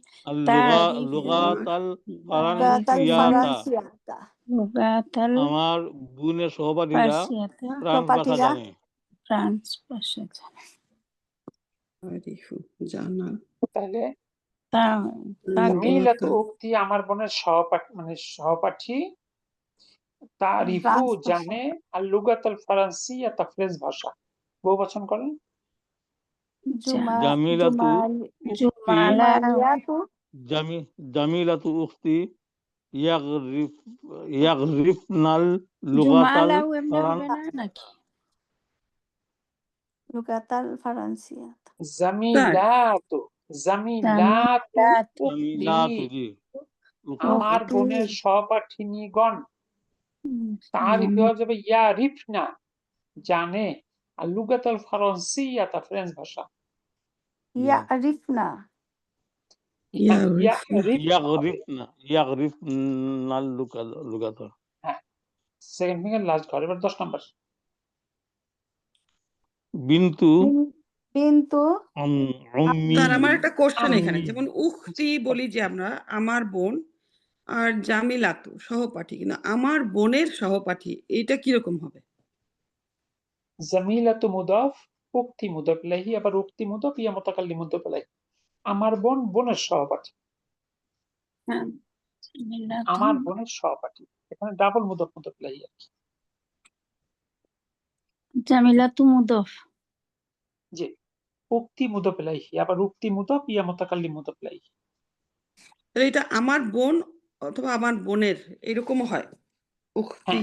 লুগাতাল
ফারান্সিয়াতা
লুগাতাল
আমার বোনের সহপাঠীরা ফ্রান্স ভাষা জানে।
ফ্রান্স ভাষা জানে।
তারিফু জানা
তাহলে
তা
জামিলাতু উক্তি আমার বোনের সহপাঠী তারিফু
ফ্রান্স ভাষা।
জানে আর লুগাতাল ফারান্সিয়াতা ফ্রেঞ্চ ভাষা। বহুবচন করেন।
জামিলাতু
জুমালিয়াতু
জামিলাতু উখতি ইয়াগরিফনাল লুগাতাল
লুগাতাল ফারান্সিয়াতা
জামিলাতু
জামিলাতু জি
আমার বোনের সহপাঠিনীগণ তারিফ হয়ে যাবে ইয়ারিফনা জানে আর লুগাতাল ফারান্সিয়াতা ফ্রেঞ্চ ভাষা।
ইয়ারিফনা
ইয়াগরিফনাল লুগাতাল।
হ্যাঁ, সেকেন্ড ফিঙ্গার লাস্ট ঘর। এবার 10 নাম্বার।
বিন্তু উম্মি
তার আমার একটা কোশ্চেন এখানে, যেমন উখতি বলি যে আমরা আমার বোন, আর জামিলাতু সহপাঠী, কিন্তু আমার বোনের সহপাঠী এইটা কিরকম হবে?
জামিলাতু মুদাফ, উক্তি মুদাফ ইলাইহি, আবার উক্তি মুদাফ, ইয়া মুতাকাল্লিম মুদাফ ইলাইহি। আমার বোন বোনের সহপাঠী, আমার বোনের সহপাঠী, এখানে ডাবল মুদাফ মুদাফ ইলাইহি আর কি।
জামিলাতু মুদাফ
জি, উক্তি মুদাফ ইলাইহি, আবার উক্তি মুদাফ, ইয়া মুতাকাল্লিম মুদাফ ইলাইহি।
তাহলে এটা আমার বোন অথবা আমার বোনের এরকমও হয় উখতি।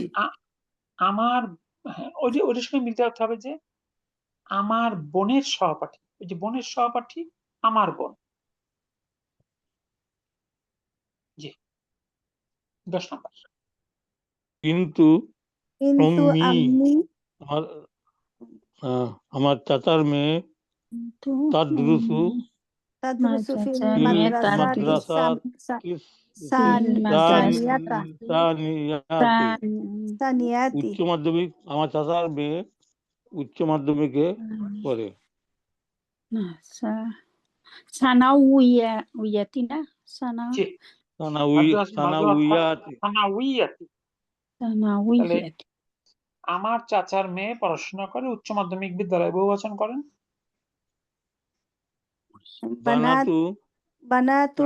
আমার ওইটার সঙ্গে মিলতে হবে যে আমার বোনের সহপাঠী, ওই যে বোনের সহপাঠী আমার বোন। জি, 10 নাম্বার।
কিন্তু
আমি
আমার আমার চাচার মেয়ে
তো
তাদরুসু
تدرس في
চাচা মেয়ে
المدرسة
মাদ্রাসা
ثانية ثانيات
উচ্চ মাধ্যমিক। আমার চাচার মেয়ে উচ্চ মাধ্যমিকে পড়ে।
সানাউইয়াতি না
জি
সানাউইয়াতি।
সানাউইয়াতি।
সানাউইয়াতি
আমার চাচার মেয়ে পড়াশোনা করে উচ্চ মাধ্যমিক বিদ্যালয়ে। বহুবচন করেন।
بنات بنات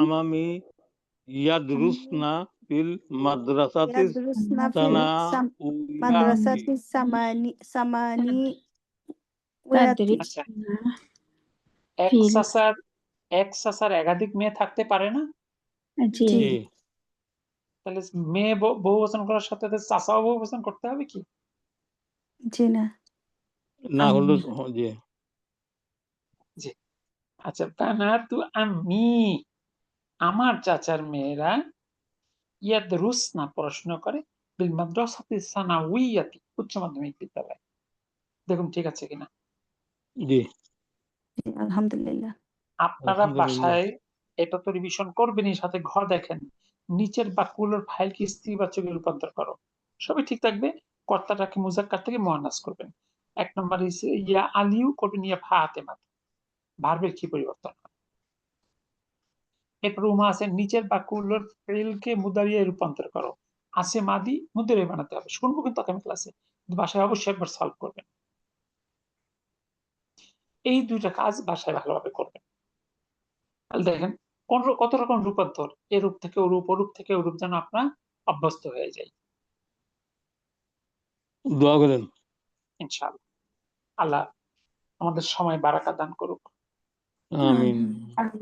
আমামি ইয়াদরুসনা ফিল মাদ্রাসাতিস
يدرسن في
সানাউইয়াতি।
مدرسة ثمانية
আচ্ছা, এক চাচার একাধিক মেয়ে থাকতে পারে না?
জি
জি
জি
তাহলে মেয়ে বহুবচন করার সাথে সাথে চাচাও বহুবচন করতে হবে কি?
জি না
না হলো জি
জি। আচ্ছা, বানাতু আম্মি, আমার চাচার মেয়েরা ইয়াদরুসনা পড়াশোনা করে বিল মাদ্রাসাতি সানাউইয়াতি উচ্চ মাধ্যমিক বিদ্যালয়। দেখুন ঠিক আছে কিনা।
জি
জি, আলহামদুলিল্লাহ
আপনারা
আলহামদুলিল্লাহ।
বাসায় এটা তো রিভিশন করবেনই, সাথে ঘর দেখেন নিচের বাক্যগুলোর ফাইল কি স্ত্রীবাচকে রূপান্তর করো, সবই ঠিক থাকবে। কর্তাটাকে মুজাক্কার থেকে মুয়ান্নাস করবেন। 1 নম্বর ইয়া আলিউ করবেন ইয়া ফাতেমা, ভার্বের কি পরিবর্তন হয়। এরপর উমা আছে, নিচের বাক্যগুলোর ফেলকে মুদারিয়ে রূপান্তর করো। আছে মাদি মুদারিয়ে বানাতে হবে। শুনবো কিন্তু আগামী ক্লাসে, বাসায় অবশ্যই একবার সলভ করবেন। এই দুইটা কাজ বাসায় ভালোভাবে করবেন। তাহলে দেখেন কত রকম রূপান্তর, এরূপ থেকে ওরূপ, ওরূপ থেকে ওরূপ, যেন আপনার অভ্যস্ত হয়ে যায়
দোয়া করেন।
ইনশাআল্লাহ। আল্লাহ আমাদের সময় বারাকা দান করুক।
আমিন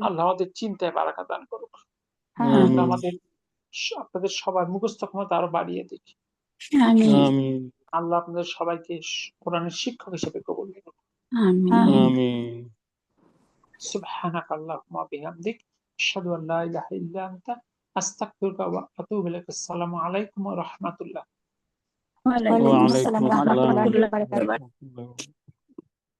আল্লাহ আমাদের চিন্তায় বারাকা দান করুক।
আমিন
আল্লাহ আপনাদের সবার মুখস্থ ক্ষমতা আরো বাড়িয়ে দিক।
আমিন
আমিন
আল্লাহ আপনাদের সবাইকে কোরআনের শিক্ষক হিসেবে কবুল করুক।
আমিন
আমিন।
সুবহানাকা আল্লাহুম্মা ওয়া বিহামদিক আশহাদু আল লা ইলাহা ইল্লা আনতা আস্তাগফিরুকা ওয়া আতুবু ইলাইক। আসসালামু আলাইকুম ওয়া রাহমাতুল্লাহ।
ওয়া আলাইকুম
ওয়ালাইকুম
ওয়ালাইকুম
আসসালাম
আসসালাম
রহমতুল্লাহি
আসসালাম
ওয়া বারাকাতুহু
ওয়া রাহমাতুল্লাহ।